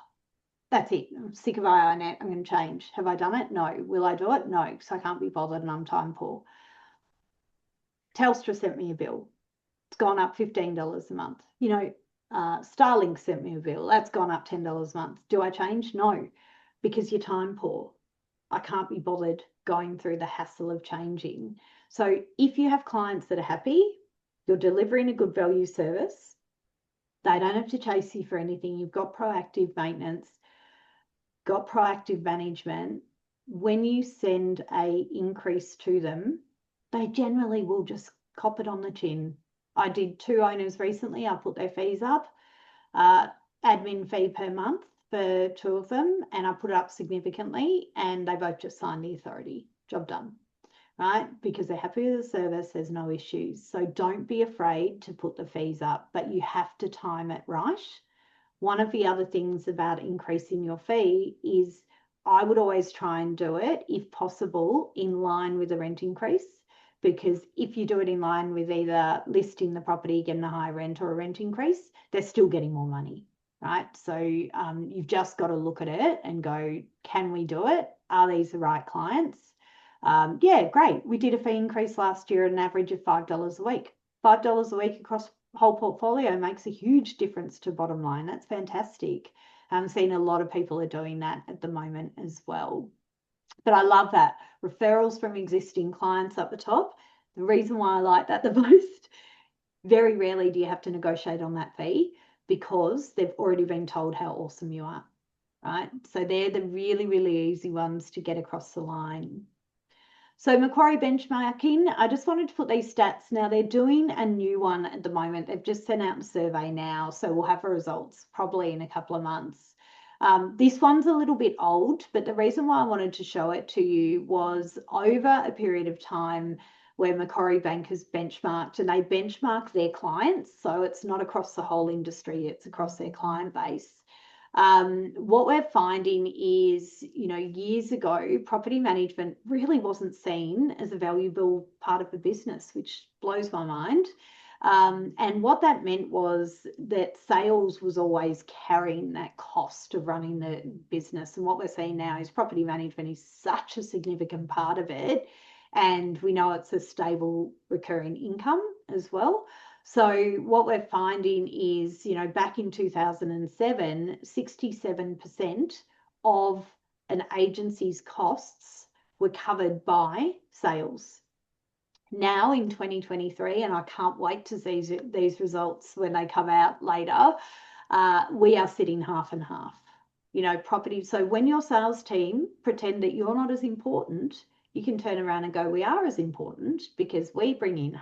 that's it. I'm sick of iiNet. I'm going to change. Have I done it? No. Will I do it? No, because I can't be bothered and I'm time poor. Telstra sent me a bill. It's gone up $15 a month. You know, Starlink sent me a bill. That's gone up $10 a month. Do I change? No, because you're time poor. I can't be bothered going through the hassle of changing. So if you have clients that are happy, you're delivering a good value service, they don't have to chase you for anything. You've got proactive maintenance, got proactive management. When you send a increase to them, they generally will just cop it on the chin. I did 2 owners recently. I put their fees up, admin fee per month for 2 of them, and I put it up significantly, and they both just signed the authority. Job done, right? Because they're happy with the service, there's no issues. So don't be afraid to put the fees up, but you have to time it right. One of the other things about increasing your fee is I would always try and do it, if possible, in line with the rent increase. Because if you do it in line with either listing the property, getting a higher rent, or a rent increase, they're still getting more money, right? So you've just got to look at it and go, can we do it? Are these the right clients? Yeah, great. We did a fee increase last year at an average of $5 a week. $5 a week across whole portfolio makes a huge difference to bottom line. That's fantastic. I'm seeing a lot of people are doing that at the moment as well. But I love that. Referrals from existing clients up the top. The reason why I like that the most, very rarely do you have to negotiate on that fee because they've already been told how awesome you are, right? So they're the really, really easy ones to get across the line. So Macquarie benchmarking, I just wanted to put these stats. Now they're doing a new one at the moment. They've just sent out a survey now, so we'll have the results probably in a couple of months. This one's a little bit old, but the reason why I wanted to show it to you was over a period of time where Macquarie Bank has benchmarked, and they benchmark their clients. So it's not across the whole industry, it's across their client base. What we're finding is, you know, years ago, property management really wasn't seen as a valuable part of the business, which blows my mind. And what that meant was that sales was always carrying that cost of running the business. And what we're seeing now is property management is such a significant part of it. And we know it's a stable recurring income as well. So what we're finding is, you know, back in 2007, 67% of an agency's costs were covered by sales. Now in 2023, and I can't wait to see these results when they come out later, we are sitting half and half, you know, property. So when your sales team pretend that you're not as important, you can turn around and go, we are as important because we bring in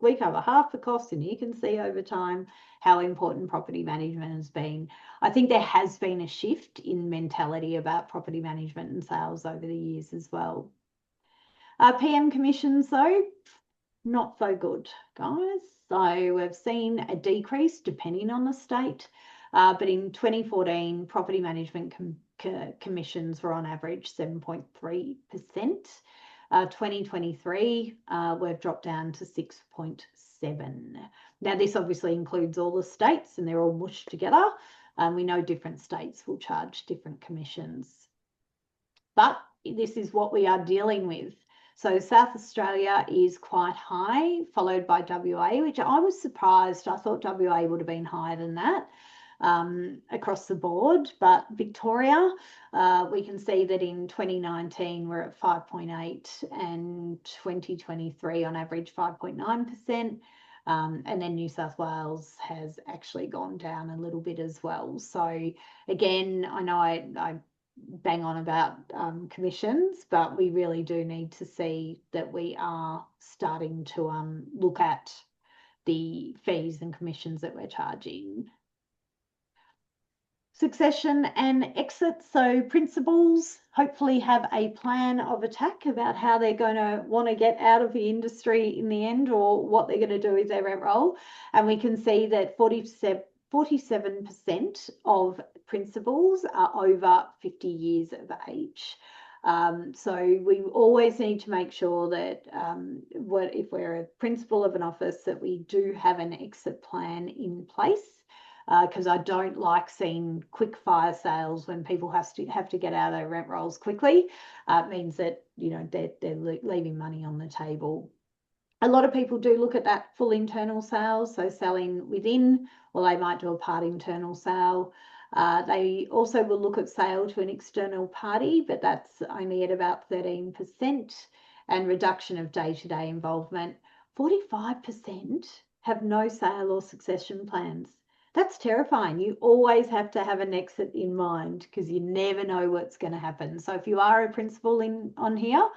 we cover half the cost, and you can see over time how important property management has been. I think there has been a shift in mentality about property management and sales over the years as well. PM commissions, though, not so good, guys. So we've seen a decrease depending on the state, but in 2014, property management commissions were on average 7.3%. 2023, we've dropped down to 6.7%. Now, this obviously includes all the states, and they're all mushed together. We know different states will charge different commissions. But this is what we are dealing with. So South Australia is quite high, followed by WA, which I was surprised. I thought WA would have been higher than that across the board. But Victoria, we can see that in 2019 we're at 5.8, and 2023 on average 5.9%. And then New South Wales has actually gone down a little bit as well. So again, I know I bang on about commissions, but we really do need to see that we are starting to look at the fees and commissions that we're charging. Succession and exit. So principals hopefully have a plan of attack about how they're going to want to get out of the industry in the end, or what they're going to do with their rent roll. And we can see that 47% of principals are over 50 years of age. So we always need to make sure that if we're a principal of an office, that we do have an exit plan in place. Because I don't like seeing quick fire sales when people have to get out of their rent rolls quickly. It means that, you know, they're leaving money on the table. A lot of people do look at that full internal sales, so selling within, or they might do a part internal sale. They also will look at sale to an external party, but that's only at about 13%, and reduction of day-to-day involvement. 45% have no sale or succession plans. That's terrifying. You always have to have an exit in mind, because you never know what's going to happen. So if you are a principal on here,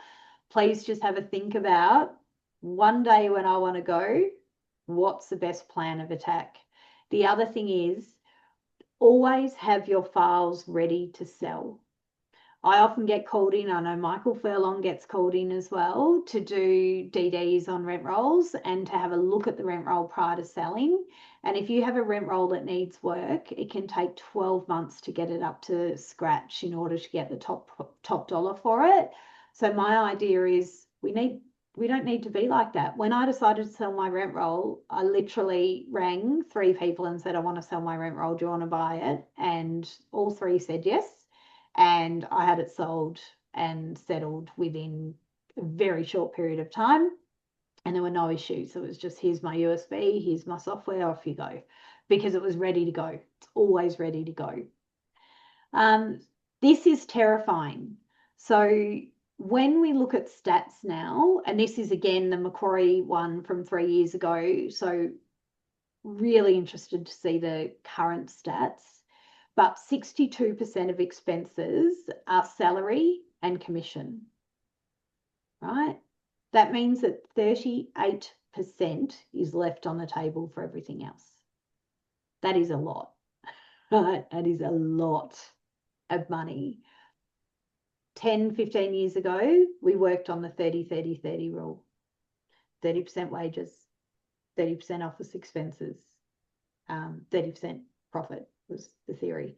please just have a think about, one day when I want to go, what's the best plan of attack? The other thing is, always have your files ready to sell. I often get called in, I know Michael Furlong gets called in as well, to do DDs on rent rolls and to have a look at the rent roll prior to selling. And if you have a rent roll that needs work, it can take 12 months to get it up to scratch in order to get the top dollar for it. So my idea is we don't need to be like that. When I decided to sell my rent roll, I literally rang 3 people and said, I want to sell my rent roll. Do you want to buy it? And all 3 said yes. And I had it sold and settled within a very short period of time. And there were no issues. It was just, here's my USB, here's my software, off you go. Because it was ready to go. It's always ready to go. This is terrifying. So when we look at stats now, and this is again the Macquarie one from 3 years ago, so really interested to see the current stats, but 62% of expenses are salary and commission, right? That means that 38% is left on the table for everything else. That is a lot, right? That is a lot of money. 10, 15 years ago, we worked on the 30-30-30 rule. 30% wages, 30% office expenses, 30% profit was the theory.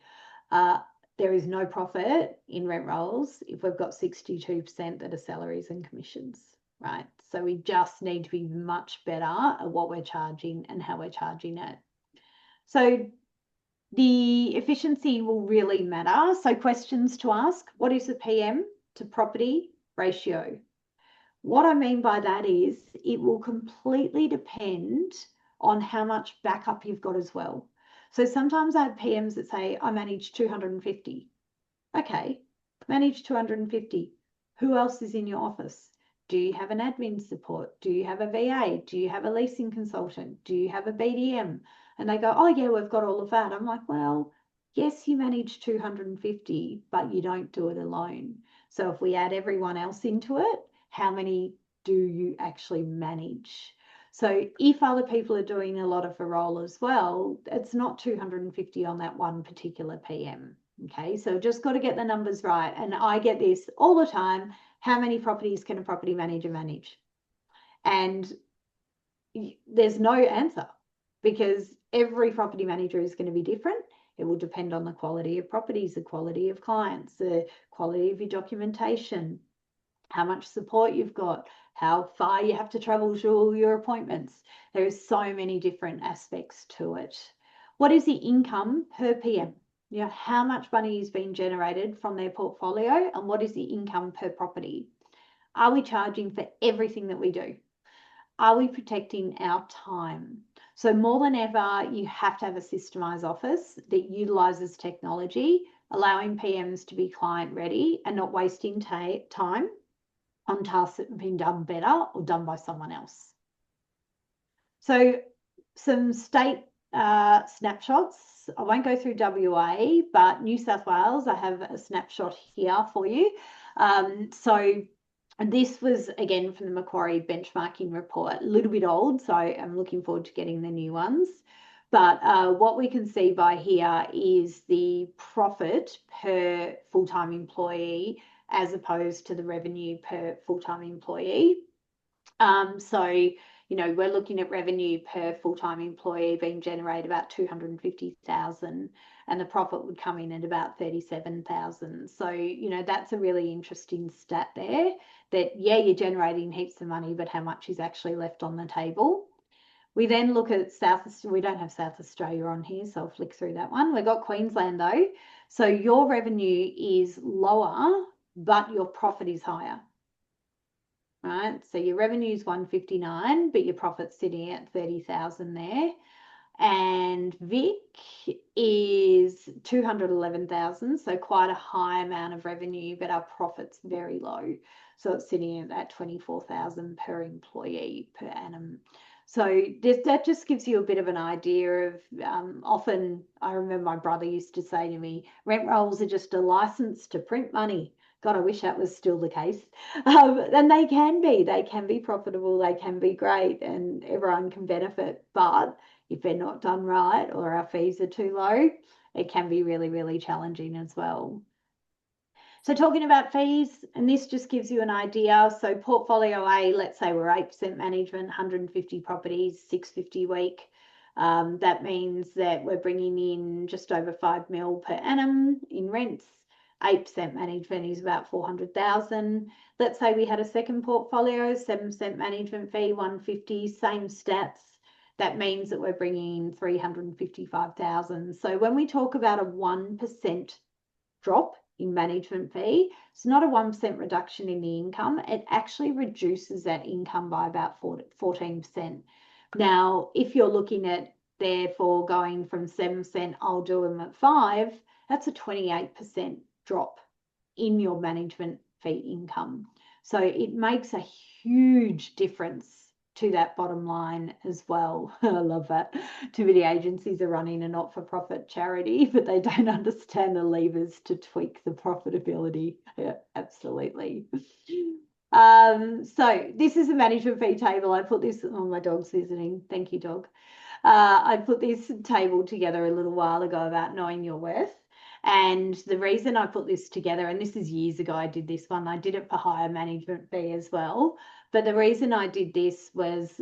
There is no profit in rent rolls if we've got 62% that are salaries and commissions, right? So we just need to be much better at what we're charging and how we're charging it. So the efficiency will really matter. So questions to ask: what is the PM to property ratio? What I mean by that is it will completely depend on how much backup you've got as well. So sometimes I have PMs that say, I manage 250. Okay, manage 250. Who else is in your office? Do you have an admin support? Do you have a VA? Do you have a leasing consultant? Do you have a BDM? And they go, oh yeah, we've got all of that. I'm like, well, yes, you manage 250, but you don't do it alone. So if we add everyone else into it, how many do you actually manage? So if other people are doing a lot of the role as well, it's not 250 on that one particular PM. Okay, so just got to get the numbers right. And I get this all the time. How many properties can a property manager manage? And there's no answer, because every property manager is going to be different. It will depend on the quality of properties, the quality of clients, the quality of your documentation, how much support you've got, how far you have to travel to all your appointments. There is so many different aspects to it. What is the income per PM? You know, how much money is being generated from their portfolio, and what is the income per property? Are we charging for everything that we do? Are we protecting our time? So more than ever, you have to have a systemized office that utilizes technology, allowing PMs to be client ready and not wasting time on tasks that have been done better or done by someone else. So some state snapshots. I won't go through WA, but New South Wales, I have a snapshot here for you. So this was, again, from the Macquarie benchmarking report, a little bit old, so I'm looking forward to getting the new ones. But what we can see by here is the profit per full-time employee as opposed to the revenue per full-time employee. So, we're looking at revenue per full-time employee being generated about 250,000, and the profit would come in at about 37,000. So, that's a really interesting stat there, that, yeah, you're generating heaps of money, but how much is actually left on the table? We then look at we don't have South Australia on here, so I'll flick through that one. We've got Queensland though. So your revenue is lower, but your profit is higher. Right, so your revenue is 159, but your profit's sitting at 30,000 there. And Vic is 211,000, so quite a high amount of revenue, but our profit's very low. So it's sitting at that 24,000 per employee per annum. So that just gives you a bit of an idea of, often I remember my brother used to say to me, rent rolls are just a license to print money. God, I wish that was still the case. And they can be profitable, they can be great, and everyone can benefit. But if they're not done right or our fees are too low, it can be really, really challenging as well. So talking about fees, and this just gives you an idea. So portfolio A, let's say we're 8% management, 150 properties, 650 a week. That means that we're bringing in just over 5 mil per annum in rents. 8% management is about 400,000. Let's say we had a second portfolio, 7% management fee, 150, same stats. That means that we're bringing in 355,000. So when we talk about a 1% drop in management fee, it's not a 1% reduction in the income. It actually reduces that income by about 14%. Now, if you're looking at therefore going from 7%, I'll do them at 5%, that's a 28% drop in your management fee income. So it makes a huge difference to that bottom line as well. I love that. Too many agencies are running a not-for-profit charity, but they don't understand the levers to tweak the profitability. Yeah, absolutely. So this is a management fee table. I put this, oh, my dog's visiting. Thank you, dog. I put this table together a little while ago about knowing your worth. And the reason I put this together, and this is years ago, I did this one, I did it for higher management fee as well. But the reason I did this was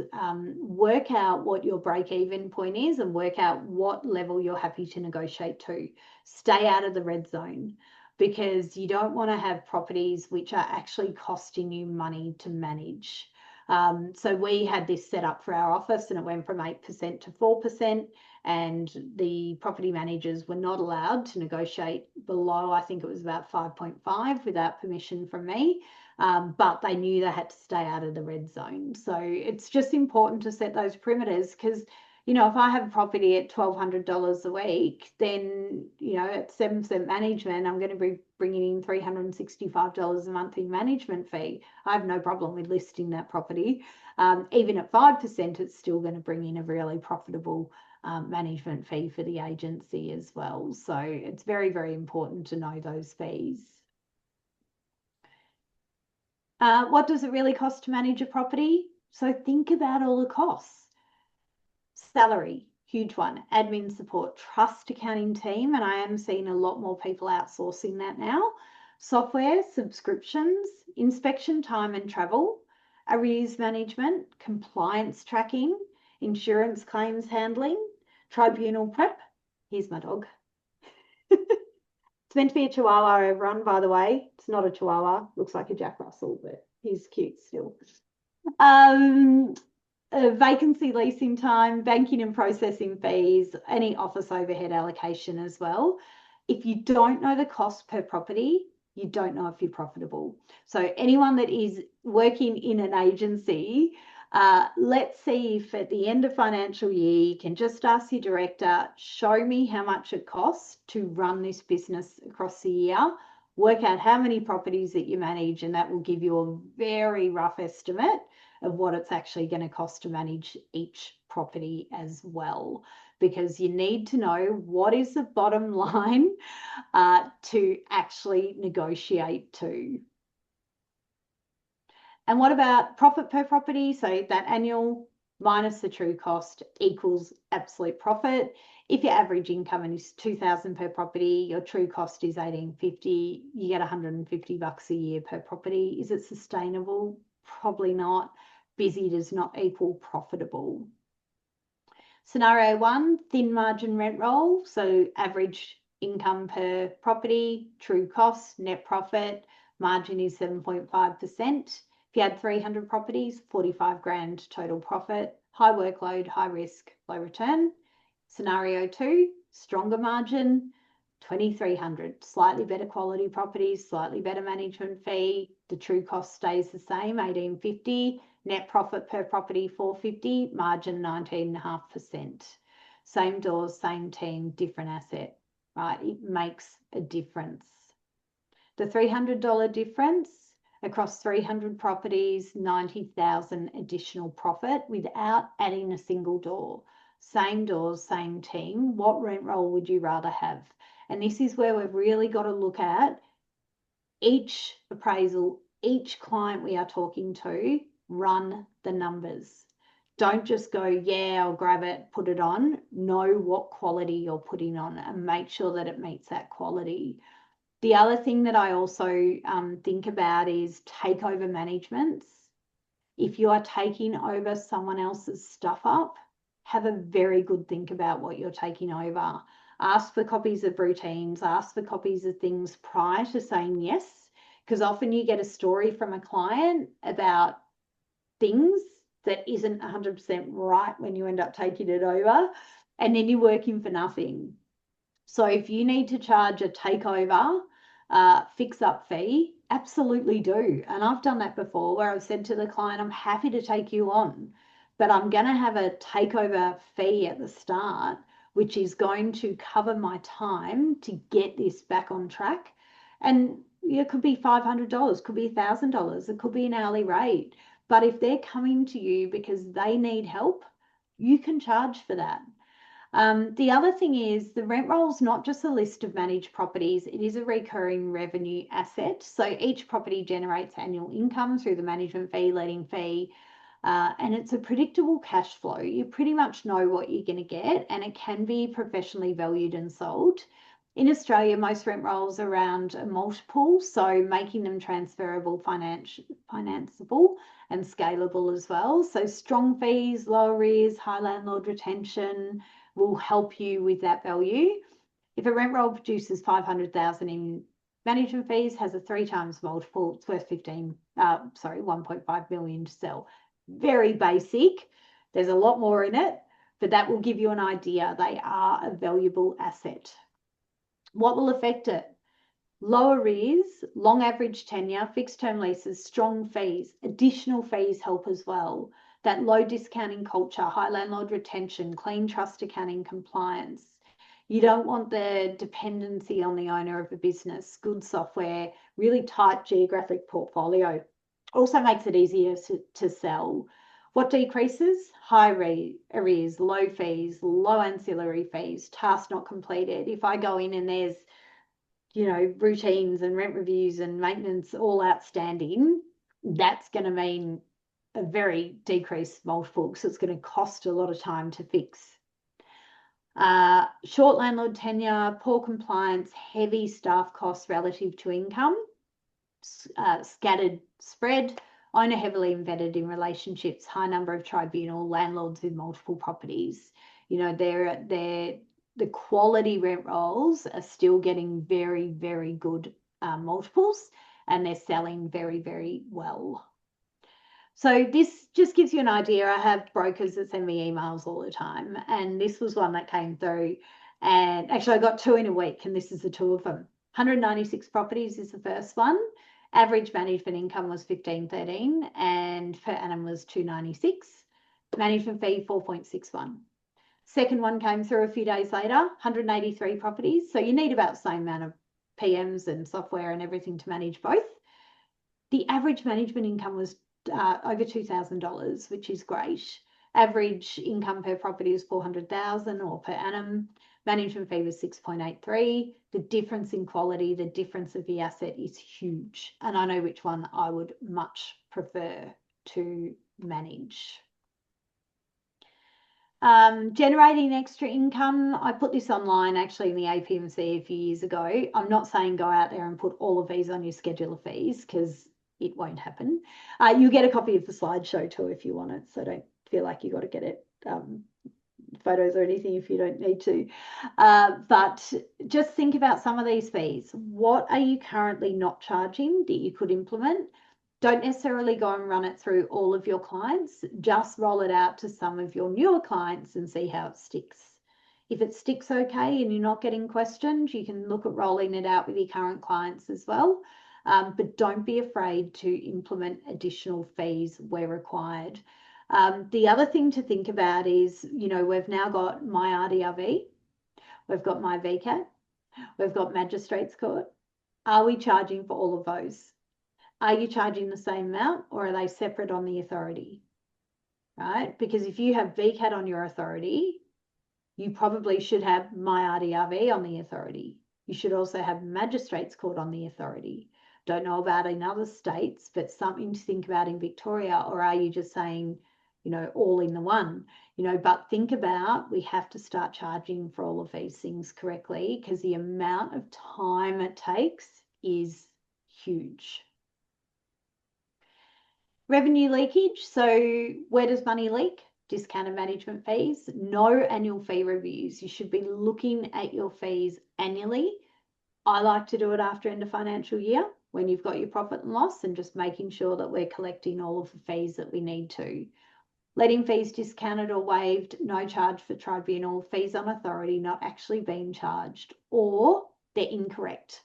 work out what your break-even point is and work out what level you're happy to negotiate to. Stay out of the red zone, because you don't want to have properties which are actually costing you money to manage. So we had this set up for our office, and it went from 8% to 4%. And the property managers were not allowed to negotiate below, I think it was about 5.5 without permission from me. But they knew they had to stay out of the red zone. So it's just important to set those perimeters, because, if I have a property at $1,200 a week, then, at 7% management, I'm going to be bringing in $365 a month in management fee. I have no problem with listing that property. Even at 5%, it's still going to bring in a really profitable management fee for the agency as well. So it's very, very important to know those fees. What does it really cost to manage a property? So think about all the costs. Salary, huge one. Admin support, trust accounting team, and I am seeing a lot more people outsourcing that now. Software, subscriptions, inspection time and travel, arrears management, compliance tracking, insurance claims handling, tribunal prep. Here's my dog. It's meant to be a Chihuahua, everyone, by the way. It's not a Chihuahua. Looks like a Jack Russell, but he's cute still. Vacancy leasing time, banking and processing fees, any office overhead allocation as well. If you don't know the cost per property, you don't know if you're profitable. So anyone that is working in an agency, let's see if at the end of financial year, you can just ask your director, show me how much it costs to run this business across the year, work out how many properties that you manage, and that will give you a very rough estimate of what it's actually going to cost to manage each property as well. because you need to know what is the bottom line to actually negotiate to. And what about profit per property? So that annual minus the true cost equals absolute profit. If your average income is $2,000 per property, your true cost is $1,850, you get $150 a year per property. Is it sustainable? Probably not. Busy does not equal profitable. Scenario 1, thin margin rent roll. So average income per property, true cost, net profit, margin is 7.5%. If you had 300 properties, 45 grand total profit, high workload, high risk, low return. Scenario 2, stronger margin, 2,300, slightly better quality properties, slightly better management fee. The true cost stays the same, 1,850. Net profit per property, 450, margin 19.5%. Same doors, same team, different asset, right? It makes a difference. The $300 difference across 300 properties, 90,000 additional profit without adding a single door. Same doors, same team. What rent roll would you rather have? And this is where we've really got to look at each appraisal, each client we are talking to, run the numbers. Don't just go, yeah, I'll grab it, put it on. Know what quality you're putting on and make sure that it meets that quality. The other thing that I also think about is takeover managements. If you are taking over someone else's stuff up, have a very good think about what you're taking over. Ask for copies of routines, ask for copies of things prior to saying yes, because often you get a story from a client about things that isn't 100% right when you end up taking it over, and then you're working for nothing. So if you need to charge a takeover fix-up fee, absolutely do. And I've done that before where I've said to the client, I'm happy to take you on, but I'm going to have a takeover fee at the start, which is going to cover my time to get this back on track. And it could be $500, could be $1,000, it could be an hourly rate. But if they're coming to you because they need help, you can charge for that. The other thing is the rent roll is not just a list of managed properties, it is a recurring revenue asset. So each property generates annual income through the management fee, letting fee, and it's a predictable cash flow. You pretty much know what you're going to get, and it can be professionally valued and sold. In Australia, most rent rolls are around a multiple, so making them transferable, financeable and scalable as well. So strong fees, low arrears, high landlord retention will help you with that value. If a rent roll produces 500,000 in management fees, has a 3 times multiple, it's worth 1.5 million to sell. Very basic. There's a lot more in it, but that will give you an idea. They are a valuable asset. What will affect it? Low arrears, long average tenure, fixed term leases, strong fees. Additional fees help as well. That low discounting culture, high landlord retention, clean trust accounting compliance. You don't want the dependency on the owner of a business, good software, really tight geographic portfolio. Also makes it easier to sell. What decreases? High arrears, low fees, low ancillary fees, tasks not completed. If I go in and there's, routines and rent reviews and maintenance all outstanding, that's going to mean a very decreased multiple because it's going to cost a lot of time to fix. Short landlord tenure, poor compliance, heavy staff costs relative to income, scattered spread, owner heavily embedded in relationships, high number of tribunal landlords with multiple properties. The quality rent rolls are still getting very, very good multiples, and they're selling very, very well. So this just gives you an idea. I have brokers that send me emails all the time, and this was one that came through. And actually, I got 2 in a week, and this is the 2 of them. 196 properties is the first one. Average management income was 1513, and per annum was 296. Management fee 4.61. Second one came through a few days later, 183 properties. So you need about the same amount of PMs and software and everything to manage both. The average management income was over $2,000, which is great. Average income per property was 400,000 or per annum. Management fee was 6.83. The difference in quality, the difference of the asset is huge. And I know which one I would much prefer to manage. Generating extra income. I put this online actually in the APMC a few years ago. I'm not saying go out there and put all of these on your schedule of fees because it won't happen. You get a copy of the slideshow too if you want it. So don't feel like you got to get it photos or anything if you don't need to. But just think about some of these fees. What are you currently not charging that you could implement? Don't necessarily go and run it through all of your clients. Just roll it out to some of your newer clients and see how it sticks. If it sticks okay and you're not getting questioned, you can look at rolling it out with your current clients as well. But don't be afraid to implement additional fees where required. The other thing to think about is, we've now got my RDRV, we've got my VCAT, we've got Magistrates Court. Are we charging for all of those? Are you charging the same amount or are they separate on the authority? Right? Because if you have VCAT on your authority, you probably should have my RDRV on the authority. You should also have Magistrates Court on the authority. Don't know about in other states, but something to think about in Victoria. Or are you just saying, all in the one? But think about, we have to start charging for all of these things correctly because the amount of time it takes is huge. Revenue leakage. So where does money leak? Discounted management fees. No annual fee reviews. You should be looking at your fees annually. I like to do it after end of financial year when you've got your profit and loss and just making sure that we're collecting all of the fees that we need to. Letting fees discounted or waived, no charge for tribunal, fees on authority not actually being charged, or they're incorrect.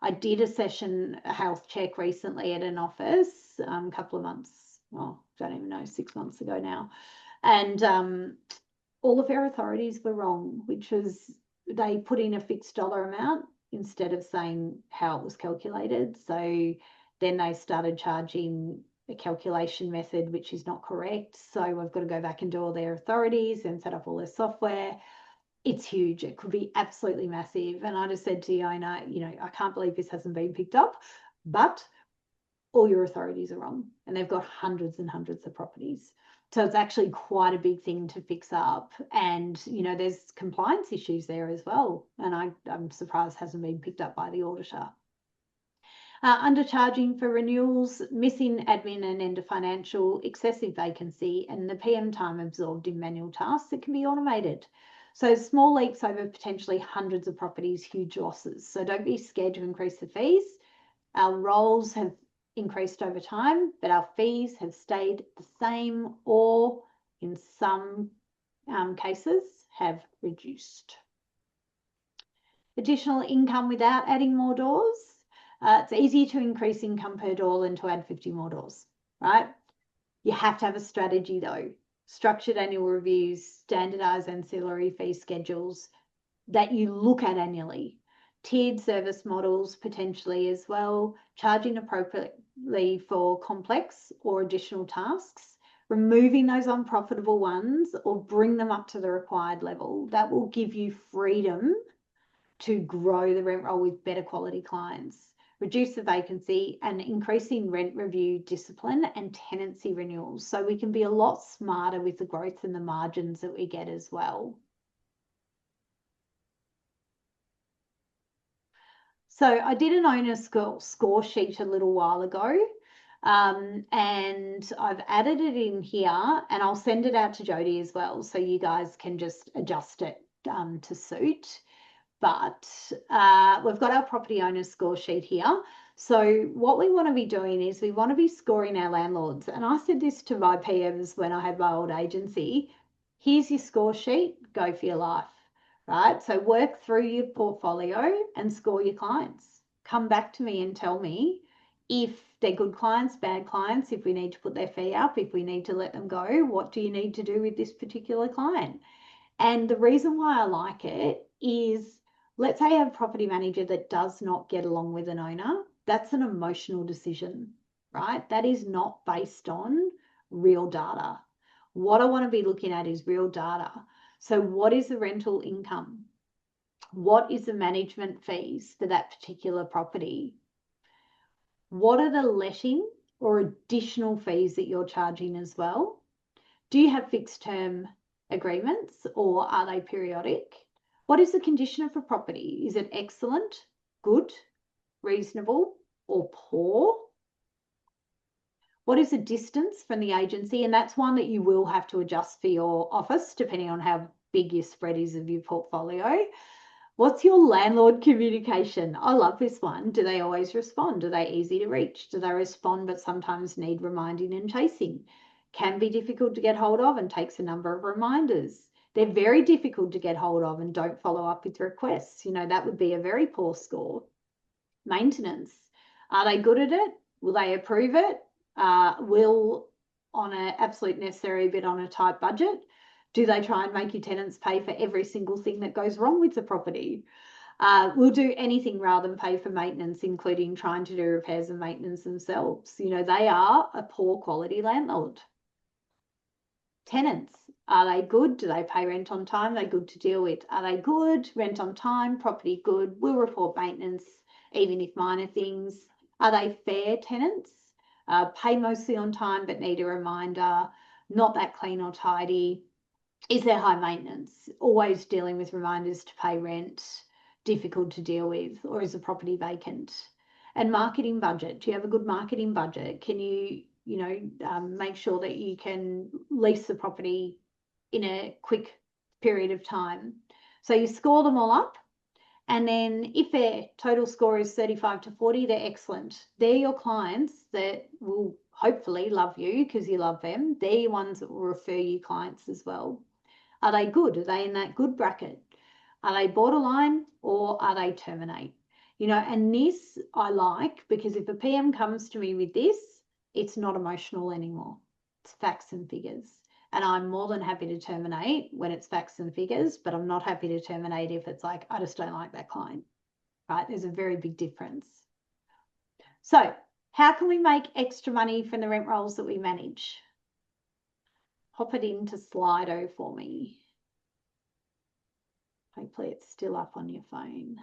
I did a session, a health check recently at an office a couple of months, don't even know, 6 months ago now. And all of our authorities were wrong, which was they put in a fixed dollar amount instead of saying how it was calculated. So then they started charging a calculation method, which is not correct. So we've got to go back and do all their authorities and set up all their software. It's huge. It could be absolutely massive. And I just said to the owner, I can't believe this hasn't been picked up, but all your authorities are wrong. And they've got hundreds and hundreds of properties. So it's actually quite a big thing to fix up. And, there's compliance issues there as well. And I'm surprised it hasn't been picked up by the auditor. Undercharging for renewals, missing admin and end of financial, excessive vacancy, and the PM time absorbed in manual tasks that can be automated. So small leaks over potentially hundreds of properties, huge losses. So don't be scared to increase the fees. Our roles have increased over time, but our fees have stayed the same or in some cases have reduced. Additional income without adding more doors. It's easier to increase income per door than to add 50 more doors, right? You have to have a strategy though. Structured annual reviews, standardized ancillary fee schedules that you look at annually. Tiered service models potentially as well, charging appropriately for complex or additional tasks, removing those unprofitable ones or bring them up to the required level. That will give you freedom to grow the rent roll with better quality clients. Reduce the vacancy and increasing rent review discipline and tenancy renewals. So we can be a lot smarter with the growth and the margins that we get as well. So I did an owner score sheet a little while ago and I've added it in here and I'll send it out to Jody as well so you guys can just adjust it to suit. But we've got our property owner score sheet here. So what we want to be doing is we want to be scoring our landlords. And I said this to my PMs when I had my old agency. Here's your score sheet, go for your life, right? So work through your portfolio and score your clients. Come back to me and tell me if they're good clients, bad clients, if we need to put their fee up, if we need to let them go, what do you need to do with this particular client? And the reason why I like it is, let's say I have a property manager that does not get along with an owner. That's an emotional decision, right? That is not based on real data. What I want to be looking at is real data. So what is the rental income? What is the management fees for that particular property? What are the letting or additional fees that you're charging as well? Do you have fixed term agreements or are they periodic? What is the condition of a property? Is it excellent, good, reasonable, or poor? What is the distance from the agency? And that's one that you will have to adjust for your office depending on how big your spread is of your portfolio. What's your landlord communication? I love this one. Do they always respond? Are they easy to reach? Do they respond but sometimes need reminding and chasing? Can be difficult to get hold of and takes a number of reminders. They're very difficult to get hold of and don't follow up with requests. You know, that would be a very poor score. Maintenance. Are they good at it? Will they approve it? Will on an absolute necessary but on a tight budget? Do they try and make your tenants pay for every single thing that goes wrong with the property? Will do anything rather than pay for maintenance, including trying to do repairs and maintenance themselves. You know, they are a poor quality landlord. Tenants, are they good? Do they pay rent on time? Are they good to deal with? Are they good? Rent on time, property good, will report maintenance, even if minor things. Are they fair tenants? Pay mostly on time but need a reminder, not that clean or tidy. Is there high maintenance? Always dealing with reminders to pay rent, difficult to deal with, or is the property vacant? And marketing budget. Do you have a good marketing budget? Can you make sure that you can lease the property in a quick period of time? So you score them all up. And then if their total score is 35 to 40, they're excellent. They're your clients that will hopefully love you because you love them. They're your ones that will refer you clients as well. Are they good? Are they in that good bracket? Are they borderline or are they terminate? You know, and this I like because if a PM comes to me with this, it's not emotional anymore. It's facts and figures. And I'm more than happy to terminate when it's facts and figures, but I'm not happy to terminate if it's like, I just don't like that client, right? There's a very big difference. So how can we make extra money from the rent rolls that we manage? Pop it into Slido for me. Hopefully it's still up on your phone.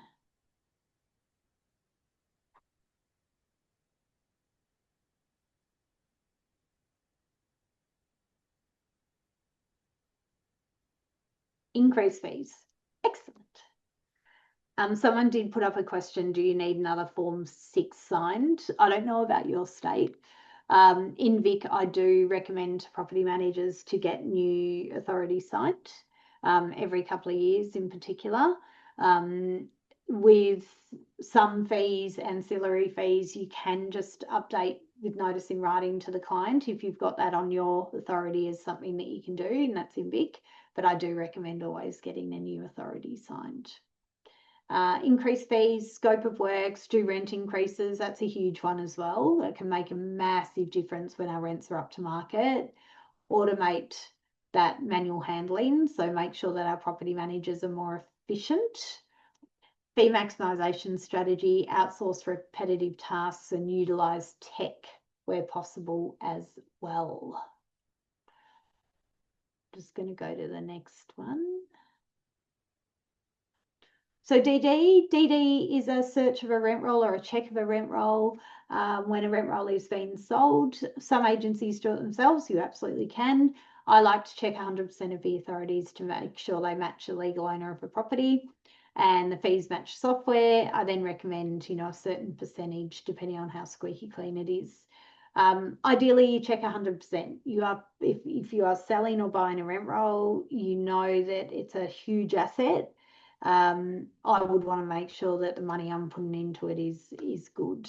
Increase fees. Excellent. Someone did put up a question, do you need another Form 6 signed? I don't know about your state. In Vic, I do recommend to property managers to get new authority signed every couple of years in particular. With some fees, ancillary fees, you can just update with notice in writing to the client if you've got that on your authority as something that you can do, and that's in Vic. But I do recommend always getting a new authority signed. Increase fees, scope of works, do rent increases. That's a huge one as well. That can make a massive difference when our rents are up to market. Automate that manual handling. So make sure that our property managers are more efficient. Fee maximisation strategy, outsource repetitive tasks and utilise tech where possible as well. Just going to go to the next one. So DD is a search of a rent roll or a check of a rent roll when a rent roll is being sold. Some agencies do it themselves. You absolutely can. I like to check 100% of the authorities to make sure they match the legal owner of a property and the fees match software. I then recommend, a certain percentage depending on how squeaky clean it is. Ideally, you check 100%. If you are selling or buying a rent roll, you know that it's a huge asset. I would want to make sure that the money I'm putting into it is good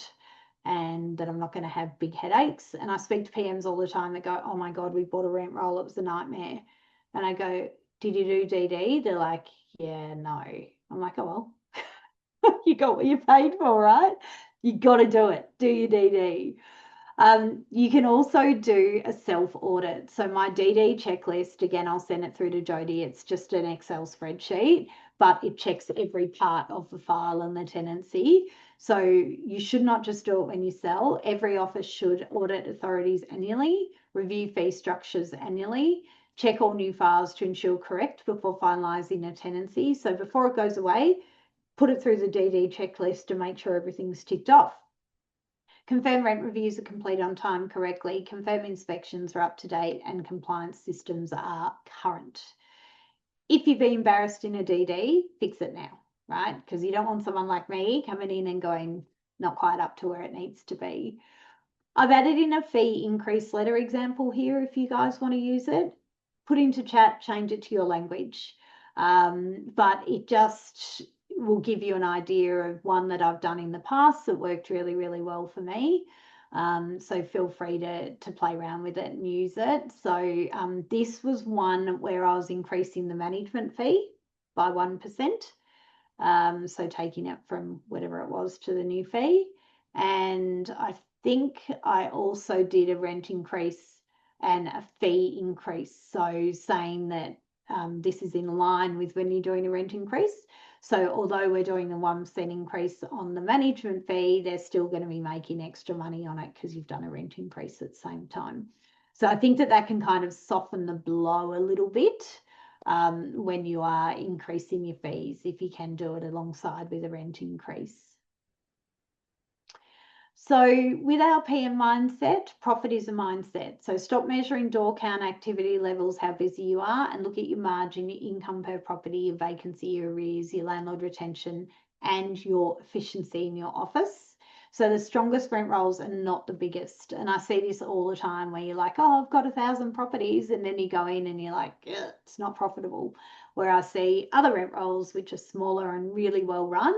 and that I'm not going to have big headaches. And I speak to PMs all the time that go, oh my God, we bought a rent roll. It was a nightmare. And I go, did you do DD? They're like, yeah, no. I'm like, oh, well, you got what you paid for, right? You got to do it. Do your DD. You can also do a self-audit. So my DD checklist, again, I'll send it through to Jody. It's just an Excel spreadsheet, but it checks every part of the file and the tenancy. So you should not just do it when you sell. Every office should audit authorities annually, review fee structures annually, check all new files to ensure correct before finalising a tenancy. So before it goes away, put it through the DD checklist to make sure everything's ticked off. Confirm rent reviews are complete on time correctly, confirm inspections are up to date and compliance systems are current. If you've been embarrassed in a DD, fix it now, right? Because you don't want someone like me coming in and going not quite up to where it needs to be. I've added in a fee increase letter example here if you guys want to use it. Put into chat, change it to your language. But it just will give you an idea of one that I've done in the past that worked really, really well for me. So feel free to play around with it and use it. So this was one where I was increasing the management fee by 1%. So taking it from whatever it was to the new fee. And I think I also did a rent increase and a fee increase. So saying that this is in line with when you're doing a rent increase. So although we're doing a 1% increase on the management fee, they're still going to be making extra money on it because you've done a rent increase at the same time. So I think that can kind of soften the blow a little bit when you are increasing your fees, if you can do it alongside with a rent increase. So with our PM mindset, profit is a mindset. So stop measuring door count, activity levels, how busy you are, and look at your margin, your income per property, your vacancy, your arrears, your landlord retention, and your efficiency in your office. So the strongest rent rolls are not the biggest. And I see this all the time where you're like, oh, I've got 1,000 properties. And then you go in and you're like, it's not profitable. Where I see other rent rolls, which are smaller and really well run,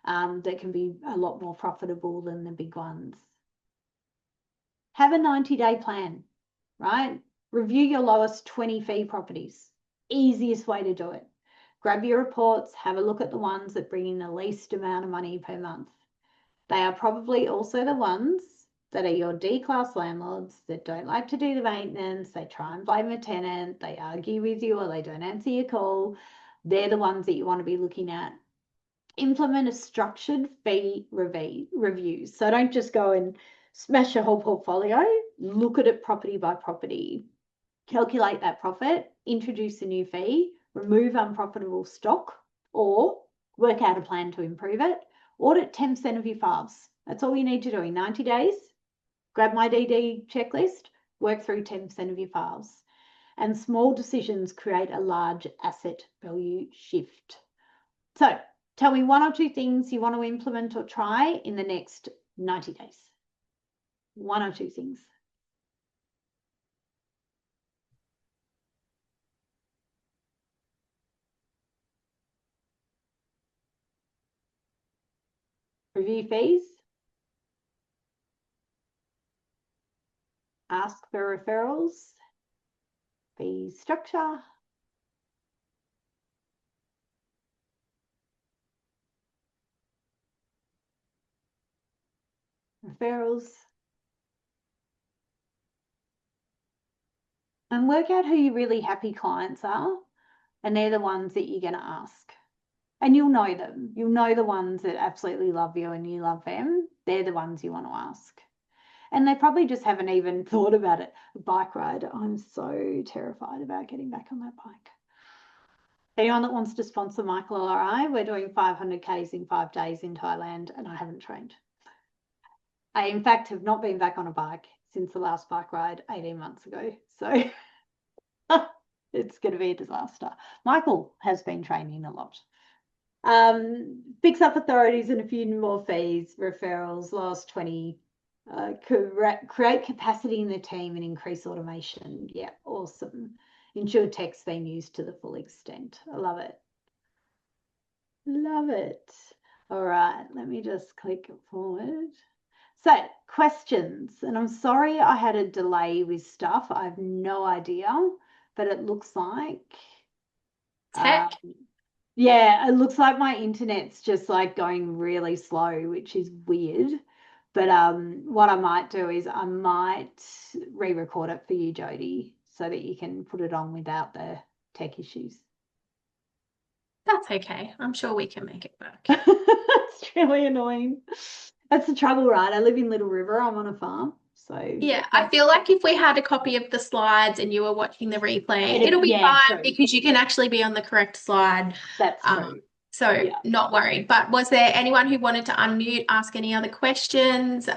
that can be a lot more profitable than the big ones. Have a 90-day plan, right? Review your lowest 20 fee properties. Easiest way to do it. Grab your reports, have a look at the ones that bring in the least amount of money per month. They are probably also the ones that are your D-class landlords that don't like to do the maintenance. They try and blame a tenant. They argue with you or they don't answer your call. They're the ones that you want to be looking at. Implement a structured fee review. So don't just go and smash your whole portfolio. Look at it property by property. Calculate that profit, introduce a new fee, remove unprofitable stock, or work out a plan to improve it. Audit 10% of your files. That's all you need to do in 90 days. Grab my DD checklist, work through 10% of your files. And small decisions create a large asset value shift. So tell me 1 or 2 things you want to implement or try in the next 90 days. 1 or 2 things. Review fees. Ask for referrals. Fee structure. Referrals. And work out who your really happy clients are. And they're the ones that you're going to ask. And you'll know them. You'll know the ones that absolutely love you and you love them. They're the ones you want to ask. And they probably just haven't even thought about it. A bike ride. I'm so terrified about getting back on that bike. Anyone that wants to sponsor Michael or I, we're doing 500 Ks in 5 days in Thailand and I haven't trained. I, in fact, have not been back on a bike since the last bike ride 18 months ago. So it's going to be a disaster. Michael has been training a lot. Fix up authorities and a few more fees, referrals, last 20. Create capacity in the team and increase automation. Yeah, awesome. Ensure tech's being used to the full extent. I love it. Love it. All right, let me just click forward. So, questions. And I'm sorry I had a delay with stuff. I have no idea, but it looks like Tech. Yeah, it looks like my internet's just like going really slow, which is weird. But what I might do is I might re-record it for you, Jody, so that you can put it on without the tech issues. That's okay. I'm sure we can make it work. It's really annoying. That's the trouble, right? I live in Little River. I'm on a farm. So Yeah, I feel like if we had a copy of the slides and you were watching the replay, It'd- it'll be yeah, fine true. because you can actually be on the correct slide. That's true. So Yeah. not worried. But was there anyone who wanted to unmute, ask any other questions,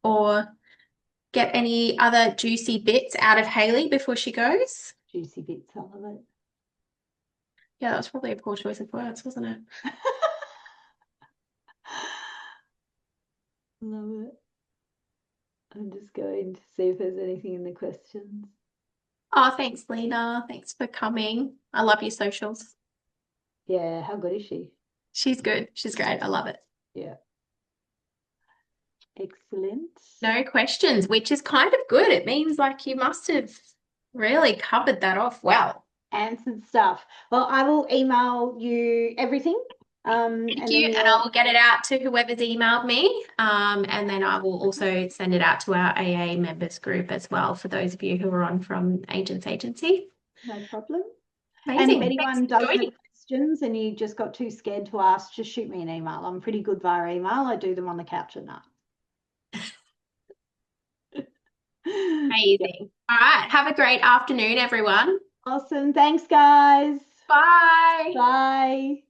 or get any other juicy bits out of Hayley before she goes? Juicy bits, I love it. Yeah, that was probably a poor choice of words, wasn't it? Love it. I'm just going to see if there's anything in the questions. Oh, thanks, Lena. Thanks for coming. I love your socials. Yeah, how good is she? She's good. She's great. I love it. Yeah. Excellent. No questions, which is kind of good. It means like you must have really covered that off well. Answered stuff. Well, I will email you everything. Thank you. And I will get it out to whoever's emailed me. And then I will also send it out to our AA members group as well for those of you who are on from Agents Agency. No problem. Amazing. And if anyone Thanks, does Jody. have questions and you just got too scared to ask, just shoot me an email. I'm pretty good via email. I do them on the couch at night. Amazing. All right. Have a great afternoon, everyone. Awesome. Thanks, guys. Bye. Bye.